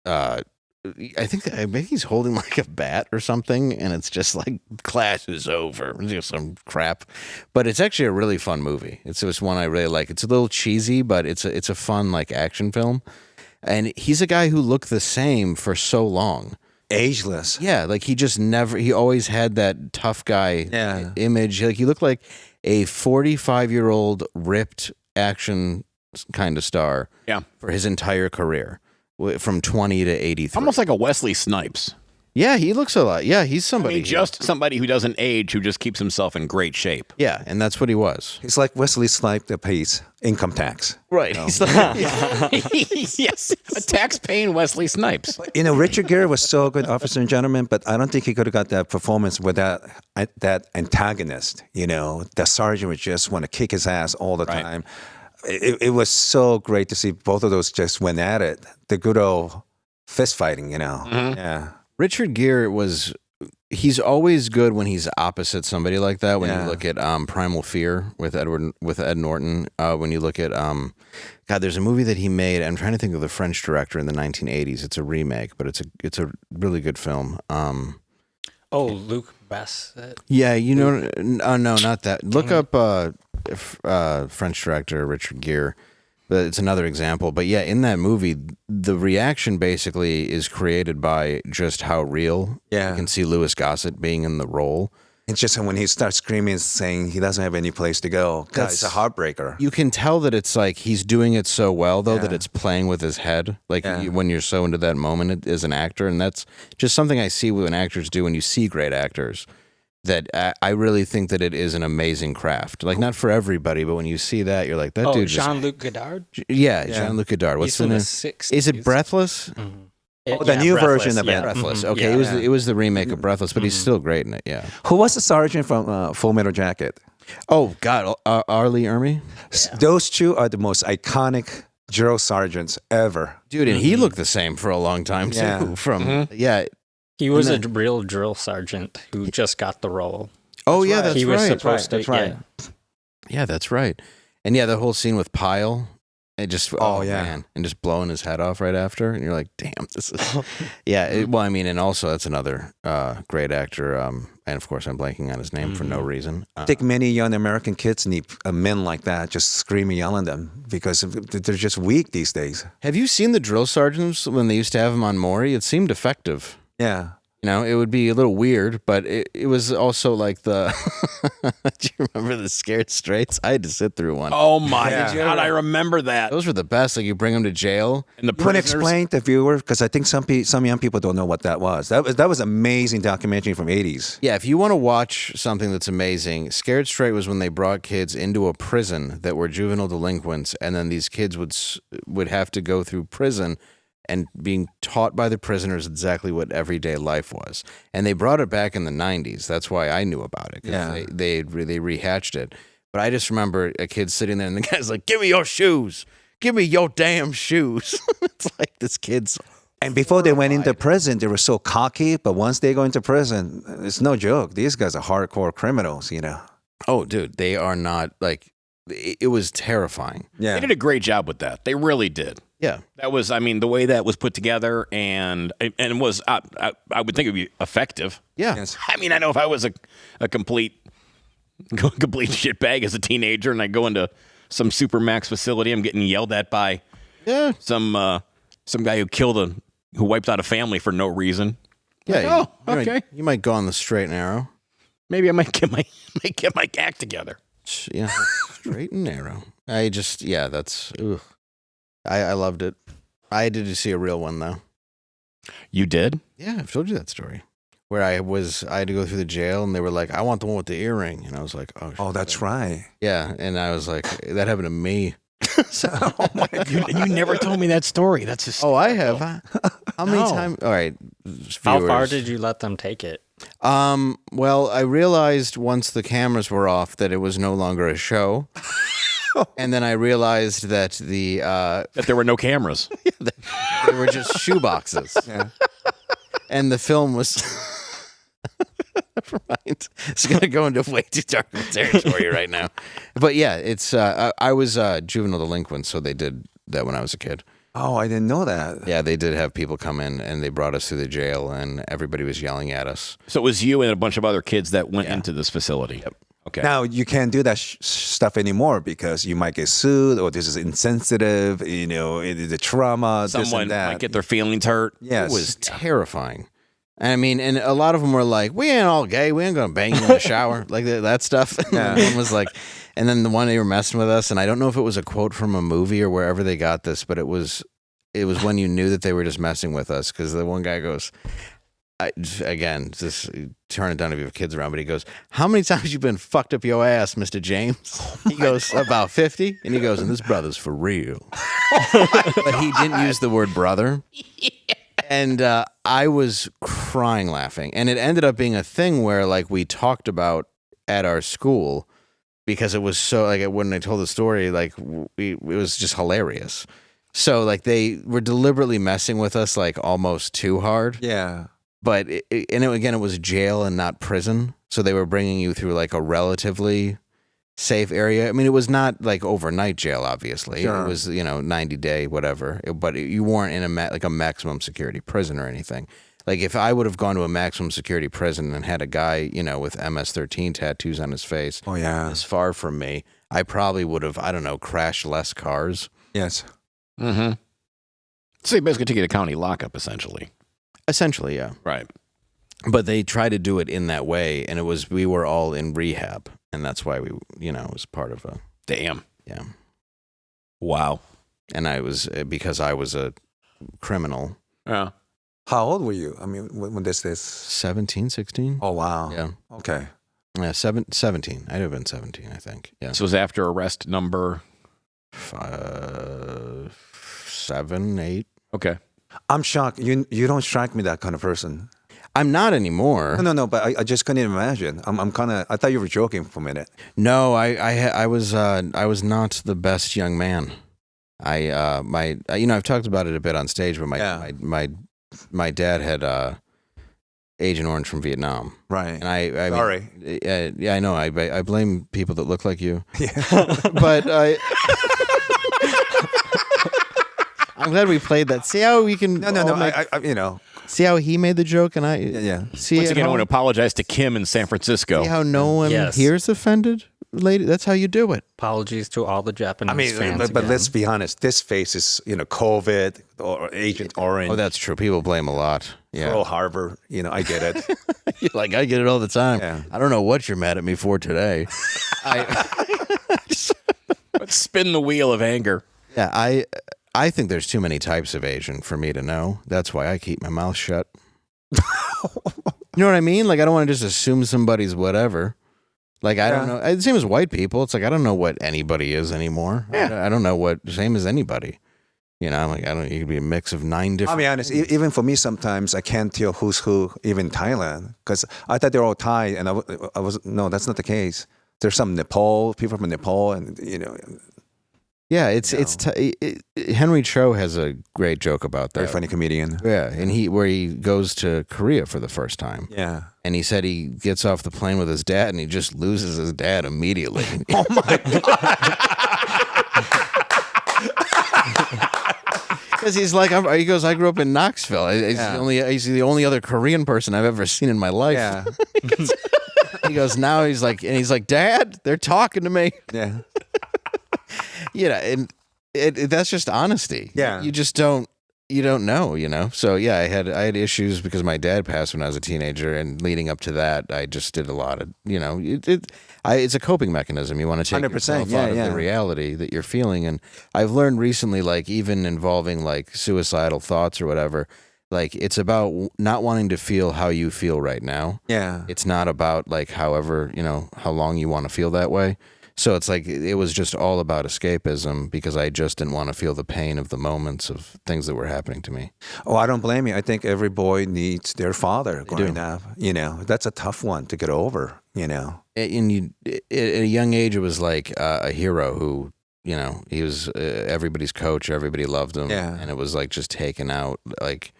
I think maybe he's holding like a bat or something, and it's just like class is over, some crap. But it's actually a really fun movie. It's just one I really like. It's a little cheesy, but it's a fun like action film. And he's a guy who looked the same for so long, Ageless. Yeah, like he always had that tough guy image. Like he looked like a 45-year-old ripped action kind of star. Yeah, for his entire career. From 20 to 83. Almost like a Wesley Snipes. Yeah, he looks a lot. Yeah, he's somebody. I mean, just somebody who doesn't age, who just keeps himself in great shape. Yeah, and that's what he was. He's like Wesley Snipes that pays income tax. Right. He's like, yes, a tax-paying Wesley Snipes. Richard Garrett was so good, Officer and Gentleman, but I don't think he could have got that performance without that antagonist. The sergeant would just want to kick his ass all the time. It was so great to see both of those just went at it. The good old fist fighting, Yeah. Richard Gere he's always good when he's opposite somebody like that. When you look at Primal Fear with Ed Norton, when you look at there's a movie that he made. I'm trying to think of the French director in the 1980s. It's a remake, but it's a really good film. Luc Besson. Yeah, no, not that. Look up French director Richard Gere. But it's another example. But yeah, in that movie, the reaction basically is created by just how real. Yeah. You can see Louis Gossett being in the role. It's just when he starts screaming, saying he doesn't have any place to go. That's a heartbreaker. You can tell that it's like he's doing it so well, though, that it's playing with his head. Like when you're so into that moment as an actor. And that's just something I see when actors do when you see great actors. That I really think that it is an amazing craft. Like, not for everybody, but when you see that, you're like, that dude. Jean-Luc Godard? Yeah, Jean-Luc Godard. What's the name? Is it Breathless? Mm-hmm. The new version of it. Breathless. Okay, it was the remake of Breathless, but he's still great in it. Yeah. Who was the sergeant from Full Metal Jacket? Oh God, Arlie Ermy. Yeah. Those two are the most iconic drill sergeants ever, dude. And he looked the same for a long time too. He was a real drill sergeant who just got the role. Oh, yeah, that's right. He was supposed to. That's right. Yeah, that's right. And yeah, the whole scene with Pyle, it just, man, and just blowing his head off right after. And you're like, damn, this is, and also that's another great actor. And of course, I'm blanking on his name for no reason. I think many young American kids need men like that, just screaming, yelling at them, because they're just weak these days. Have you seen the drill sergeants when they used to have them on Maury? It seemed effective. Yeah. You know, it would be a little weird, but it was also like the. Do you remember the Scared Straights? I had to sit through one. Oh my God, I remember that. Those were the best. Like you bring them to jail, And the You want to prisoners. explain to viewers because I think some young people don't know what that was. That was amazing documentary from '80s. Yeah, if you want to watch something that's amazing, Scared Straight was when they brought kids into a prison that were juvenile delinquents, and then these kids would have to go through prison and being taught by the prisoners exactly what everyday life was. And they brought it back in the 90s. That's why I knew about it. 'Cause Yeah. they rehatched it. But I just remember a kid sitting there, and the guy's like, "Give me your shoes. Give me your damn shoes." It's like this kid's. And before they went into prison, they were so cocky. But once they go into prison, it's no joke. These guys are hardcore criminals, you know. Oh, dude, they are not like. It was terrifying. Yeah. They did a great job with that. They really did. Yeah. That was, I mean, the way that was put together and it was, I would think it would be effective. Yeah. Yes. I mean, I know if I was a complete shitbag as a teenager and I go into some Supermax facility, I'm getting yelled at by some guy who wiped out a family for no reason. Yeah. Like, okay. You might go on the straight and narrow. Maybe I might get my act together. Yeah. Straight and narrow. That's. Ugh. I loved it. I did see a real one though. You did? Yeah, I've told you that story. Where I had to go through the jail, and they were like, "I want the one with the earring," and I was like, "Oh, Oh, that's right. yeah." And I was like, "That happened to me." You never told me that story. That's just. Oh, I have. How many times? All right. How far viewers. did you let them take it? Well, I realized once the cameras were off that it was no longer a show. And then I realized that that there were no cameras. they were just shoe boxes. Yeah. And the film was. Never mind. It's going to go into way too dark of a territory right now. But yeah, it's. I was juvenile delinquent, so they did that when I was a kid. Oh, I didn't know that. Yeah, they did have people come in, and they brought us through the jail, and everybody was yelling at us. So it was you and a bunch of other kids that went into this facility. Yep. Okay. Now you can't do that stuff anymore because you might get sued, or this is insensitive. You know, the trauma. this Someone and that. might get their feelings hurt. Yes. It was terrifying. I mean, and a lot of them were like, "We ain't all gay. We ain't gonna bang you in the shower," like that stuff. Yeah. And one was like, and then the one they were messing with us, and I don't know if it was a quote from a movie or wherever they got this, but it was when you knew that they were just messing with us, because the one guy goes, just turn it down if you have kids around, but he goes, "How many times you been fucked up your ass, Mr. James?" He goes, "About 50," and he goes, "And this brother's for real." But he didn't use the word brother. And I was crying laughing. And it ended up being a thing where, like, we talked about at our school, because it was so, like, when I told the story, like, it was just hilarious. So, like, they were deliberately messing with us, like, almost too hard. Yeah. But, it was jail and not prison. So they were bringing you through, like, a relatively safe area. I mean, it was not like overnight jail, obviously. Sure. It was, 90-day, whatever. But you weren't in a maximum security prison or anything. Like, if I would have gone to a maximum security prison and had a guy, with MS-13 tattoos on his face, Oh yeah. as far from me, I probably would have, I don't know, crashed less cars. Yes. Mm-hmm. So you basically took it to county lockup, essentially. Essentially, yeah. Right. But they tried to do it in that way, and we were all in rehab, and that's why we, it was part of a. Damn. Yeah. Wow. And because I was a criminal. Yeah. How old were you? I mean, when this is 17, 16? Oh wow. Yeah. Okay. Yeah, 17. I'd have been 17, I think. Yeah. This was after arrest number 7, 8. Okay. I'm shocked. You don't strike me that kind of person. I'm not anymore. No. But I just couldn't imagine. I'm kind of. I thought you were joking for a minute. No, I was not the best young man. I've talked about it a bit on stage, but my dad had Agent Orange from Vietnam. Right. And I Sorry. Yeah, I know. I blame people that look like you. Yeah. But I'm glad we played that. See how we can. No. I See how he made the joke, and I. Yeah. See Once at again, I home? want to apologize to Kim in San Francisco. See how no one here's offended, lady. That's how you do it. Apologies to all the Japanese fans. But again. let's be honest. This face is, COVID or Agent Orange. Oh, that's true. People blame a lot. Yeah. Pearl Harbor, I get it. You're like, I get it all the time. Yeah. I don't know what you're mad at me for today. Let's spin the wheel of anger. Yeah, I think there's too many types of Asian for me to know. That's why I keep my mouth shut. You know what I mean? Like, I don't want to just assume somebody's whatever. Like, I don't know. It's the same as white people. It's like, I don't know what anybody is anymore. Yeah. I don't know what, same as anybody. I'm like, you could be a mix of 9 different. I'll be honest, even for me, sometimes I can't tell who's who, even in Thailand, because I thought they're all Thai, and I was, no, that's not the case. There's some people from Nepal, and, Yeah, Henry Cho has a great joke about that. very funny comedian. Yeah, and where he goes to Korea for the first time. Yeah. And he said he gets off the plane with his dad and he just loses his dad immediately. Oh my God. Because he's like, he goes, I grew up in Knoxville. He's the only other Korean person I've ever seen in my life. Yeah. He goes, now he's like, Dad, they're talking to me. Yeah. And that's just honesty. Yeah. You just don't know, So yeah, I had issues because my dad passed when I was a teenager, and leading up to that, I just did a lot of, it's a coping mechanism. You want to take 100%, yourself out of the reality that you're feeling. And I've learned recently, like even involving like suicidal thoughts or whatever, like it's about not wanting to feel how you feel right now. Yeah. It's not about like however, how long you want to feel that way. So it's like it was just all about escapism because I just didn't want to feel the pain of the moments of things that were happening to me. Oh, I don't blame you. I think every boy needs their father growing up. That's a tough one to get over, And at a young age, it was like a hero who, he was everybody's coach. Everybody loved him. Yeah. And it was like just taken out like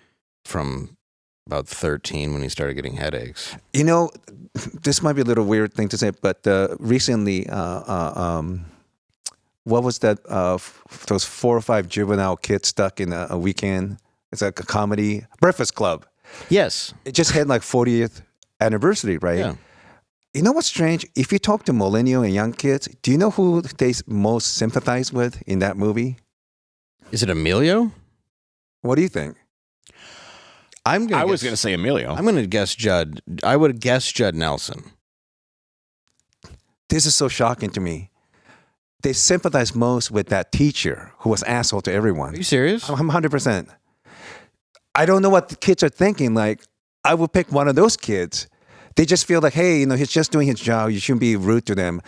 from about 13 when he started getting headaches. This might be a little weird thing to say, but recently, what was that? Those 4 or 5 juvenile kids stuck in a weekend. It's like a comedy, Breakfast Club. Yes. It just had like 40th anniversary, right? Yeah. You know what's strange? If you talk to millennial and young kids, do you know who they most sympathize with in that movie? Is it Emilio? What do you think? I was going to say Emilio. I'm going to guess Judd. I would guess Judd Nelson. This is so shocking to me. They sympathize most with that teacher who was asshole to everyone. Are you serious? I'm 100%. I don't know what the kids are thinking. Like, I would pick one of those kids. They just feel like, hey, he's just doing his job. You shouldn't be rude to them.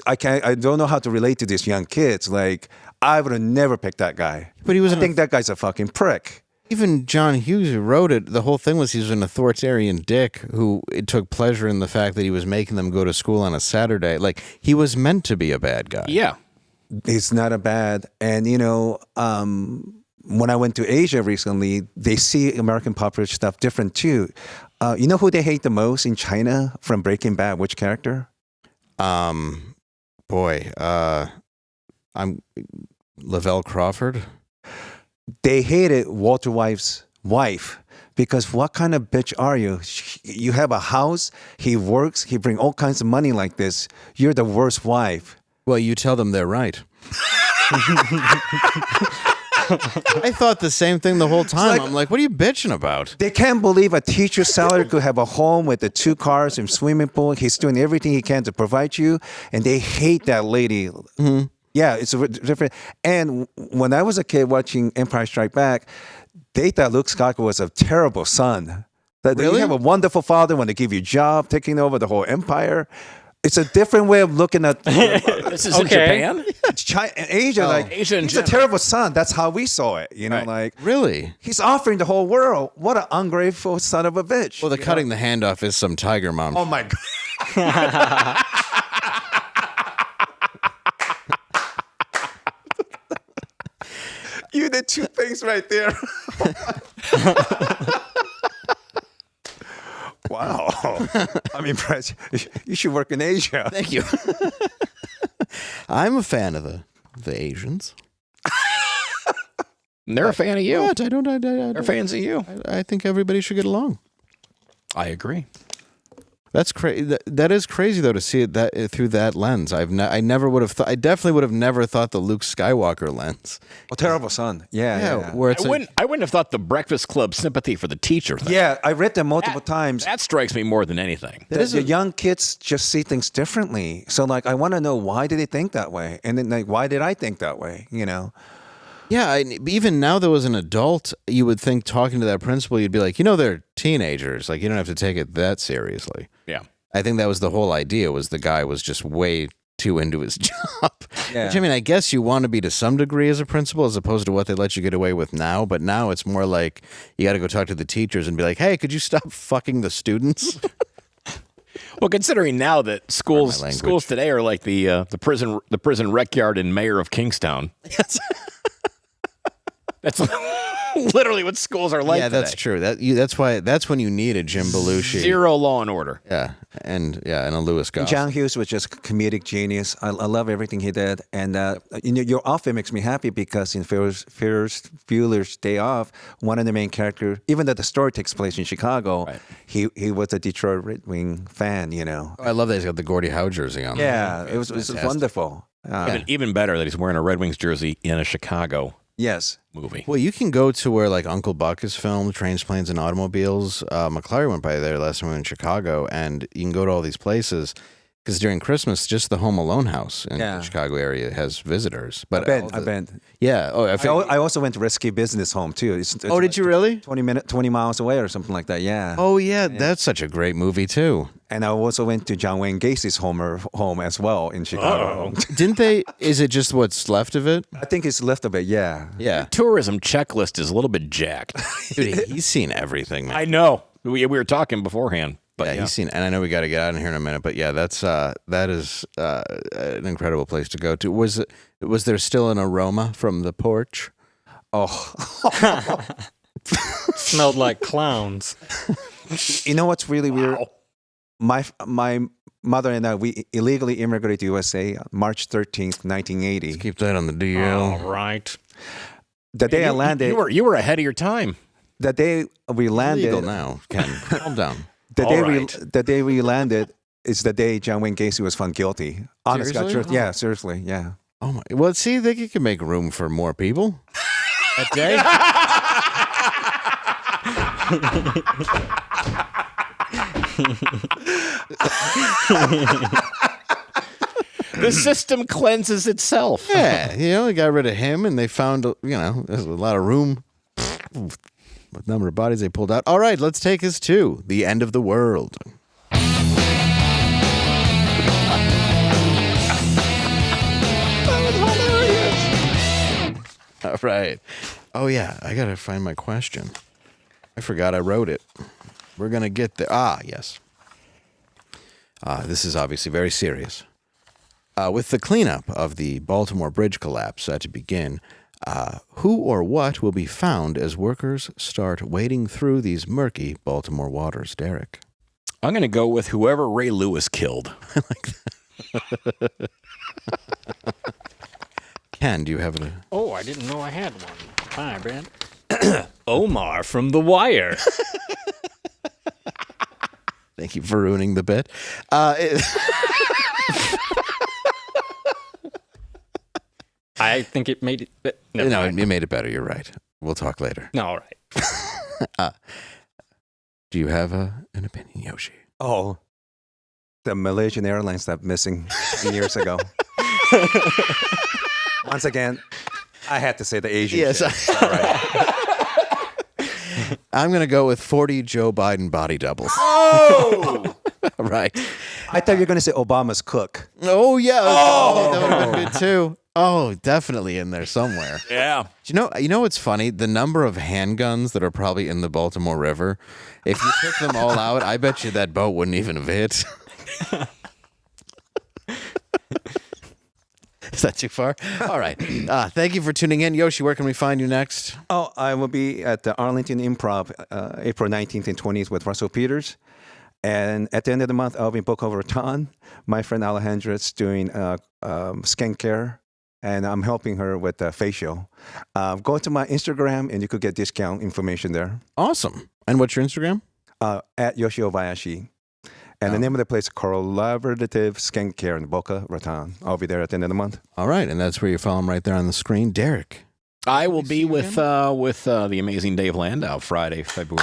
I don't know how to relate to these young kids. Like, I would have never picked that guy. But I think that guy's a fucking prick. Even John Hughes, who wrote it, the whole thing was he was an authoritarian dick who took pleasure in the fact that he was making them go to school on a Saturday. Like, he was meant to be a bad guy. Yeah. He's not a bad. And, when I went to Asia recently, they see American popular stuff different too. You know who they hate the most in China from Breaking Bad? Which character? I'm Lavelle Crawford. They hated Walter White's wife because what kind of bitch are you? You have a house, he works, he brings all kinds of money like this. You're the worst wife. Well, you tell them they're right. I thought the same thing the whole time. I'm like, what are you bitching about? They can't believe a teacher's salary could have a home with the 2 cars and swimming pool. He's doing everything he can to provide you, and they hate that lady. Mm-hmm. Yeah, it's different. And when I was a kid watching Empire Strikes Back, they thought Luke Skywalker was a terrible son. That really? You have a wonderful father when they give you a job, taking over the whole empire. It's a different way of looking at. This is in Japan, Asia. Asia he's a terrible son. That's how we saw it. Really, he's offering the whole world. What an ungrateful son of a bitch. Well, cutting the hand off is some tiger mom. Oh my god. You did 2 things right there. Wow. I'm impressed. You should work in Asia. Thank you. I'm a fan of the Asians. And they're a fan of you. What? They're fans of you. I think everybody should get along. I agree. That's crazy. That is crazy though to see it that through that lens. I never would have thought. I definitely would have never thought the Luke Skywalker lens. Oh, terrible son. Yeah. Where it's I wouldn't have thought the Breakfast Club sympathy for the teacher thing. Yeah, I read them multiple times. That strikes me more than anything. The young kids just see things differently. So like, I want to know, why did they think that way? And then like, why did I think that way? You know? Yeah, even now though, as an adult, you would think talking to that principal, you'd be like, they're teenagers. Like, you don't have to take it that seriously. Yeah. I think that was the whole idea, was the guy was just way too into his job. Yeah. Which, I mean, I guess you want to be to some degree as a principal, as opposed to what they let you get away with now. But now it's more like you got to go talk to the teachers and be like, hey, could you stop fucking the students? Well, considering now that schools today are like the prison rec yard and mayor of Kingstown. That's literally what schools are like. Yeah, that's true. That's when you need a Jim Belushi. Zero law and order. Yeah, and a Lewis Goss. John Hughes was just comedic genius. I love everything he did, and your outfit makes me happy because in Ferris Bueller's Day Off, one of the main characters, even though the story takes place in Chicago, right, he was a Detroit Red Wing fan. Oh, I love that he's got the Gordie Howe jersey on. Yeah, it was wonderful. Even better that he's wearing a Red Wings jersey in a Chicago. Yes. Movie. Well, you can go to where like Uncle Buck is filmed, Trains, Planes, and Automobiles. McClary went by there last time we were in Chicago, and you can go to all these places because during Christmas, just the Home Alone house in the Chicago area has visitors. But I've been. Yeah. Oh, I also went to Risky Business Home too. It's did you really? 20 miles away or something like that. Yeah. Oh yeah, that's such a great movie too. And I also went to John Wayne Gacy's home as well in Chicago. Didn't they? Is it just what's left of it? I think it's left of it, yeah. Yeah. The tourism checklist is a little bit jacked. Dude, he's seen everything, man. I know. We were talking beforehand. But he's seen, and I know we got to get out of here in a minute, but yeah, that is an incredible place to go to. Was there still an aroma from the porch? Oh. Smelled like clowns. You know what's really weird? My mother and I, we illegally immigrated to USA March 13th, 1980. Let's keep that on the DL. All right. The day I landed... You were ahead of your time. The day we landed... Illegal now, Ken. Calm down. The day we landed is the day John Wayne Gacy was found guilty. Honest God, truth. Yeah, seriously, yeah. Oh my! Well, see, they can make room for more people. That day. The system cleanses itself. Yeah, they got rid of him, and they found there's a lot of room. What number of bodies they pulled out? All right, let's take us to the end of the world. All right. Oh, yeah, I got to find my question. I forgot I wrote it. We're going to get there. Ah, yes. This is obviously very serious. With the cleanup of the Baltimore Bridge collapse to begin, who or what will be found as workers start wading through these murky Baltimore waters, Derek? I'm going to go with whoever Ray Lewis killed. I like that. Ken, do you have it? Oh, I didn't know I had one. Hi, Brad. Omar from The Wire. Thank you for ruining the bit. I think it made it. No, it made it better. You're right. We'll talk later. No, all right. Do you have an opinion, Yoshi? Oh, the Malaysian Airlines that missing years ago. Once again, I had to say the Asian. Yes. All right. I'm going to go with 40 Joe Biden body doubles. Oh! Right. I thought you were going to say Obama's cook. Oh, yeah. Oh, that would have been good, too. Oh, definitely in there somewhere. Yeah. You know what's funny? The number of handguns that are probably in the Baltimore River, if you took them all out, I bet you that boat wouldn't even have hit. Is that too far? All right. Thank you for tuning in. Yoshi, where can we find you next? Oh, I will be at the Arlington Improv April 19th and 20th with Russell Peters. And at the end of the month, I'll be in Boca Raton. My friend Alejandra's doing skincare, and I'm helping her with the facial. Go to my Instagram, and you could get discount information there. Awesome. And what's your Instagram? At Yoshi Obayashi. And the name of the place is Collaborative Skincare in Boca Raton. I'll be there at the end of the month. All right, and that's where you follow him right there on the screen. Derek. I will be with the amazing Dave Landau Friday, April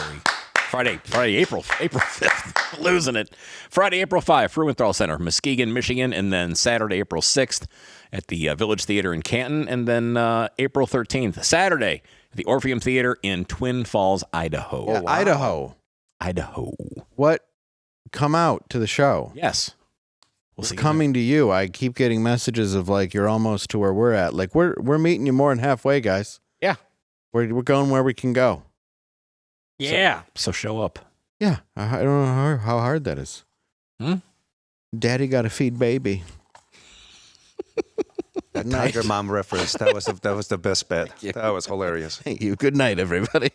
5th. Losing it. Friday, April 5th, Fruenthal Center, Muskegon, Michigan, and then Saturday, April 6th at the Village Theater in Canton, and then April 13th, Saturday, at the Orpheum Theater in Twin Falls, Idaho. Yeah, wow. Idaho. What? Come out to the show. Yes. We're coming to you. I keep getting messages of like you're almost to where we're at. Like we're meeting you more than halfway, guys. Yeah. We're going where we can go. Yeah. So show up. Yeah. I don't know how hard that is. Daddy got to feed baby. That Tiger Mom reference, that was the best bet. That was hilarious. Thank you. Good night, everybody.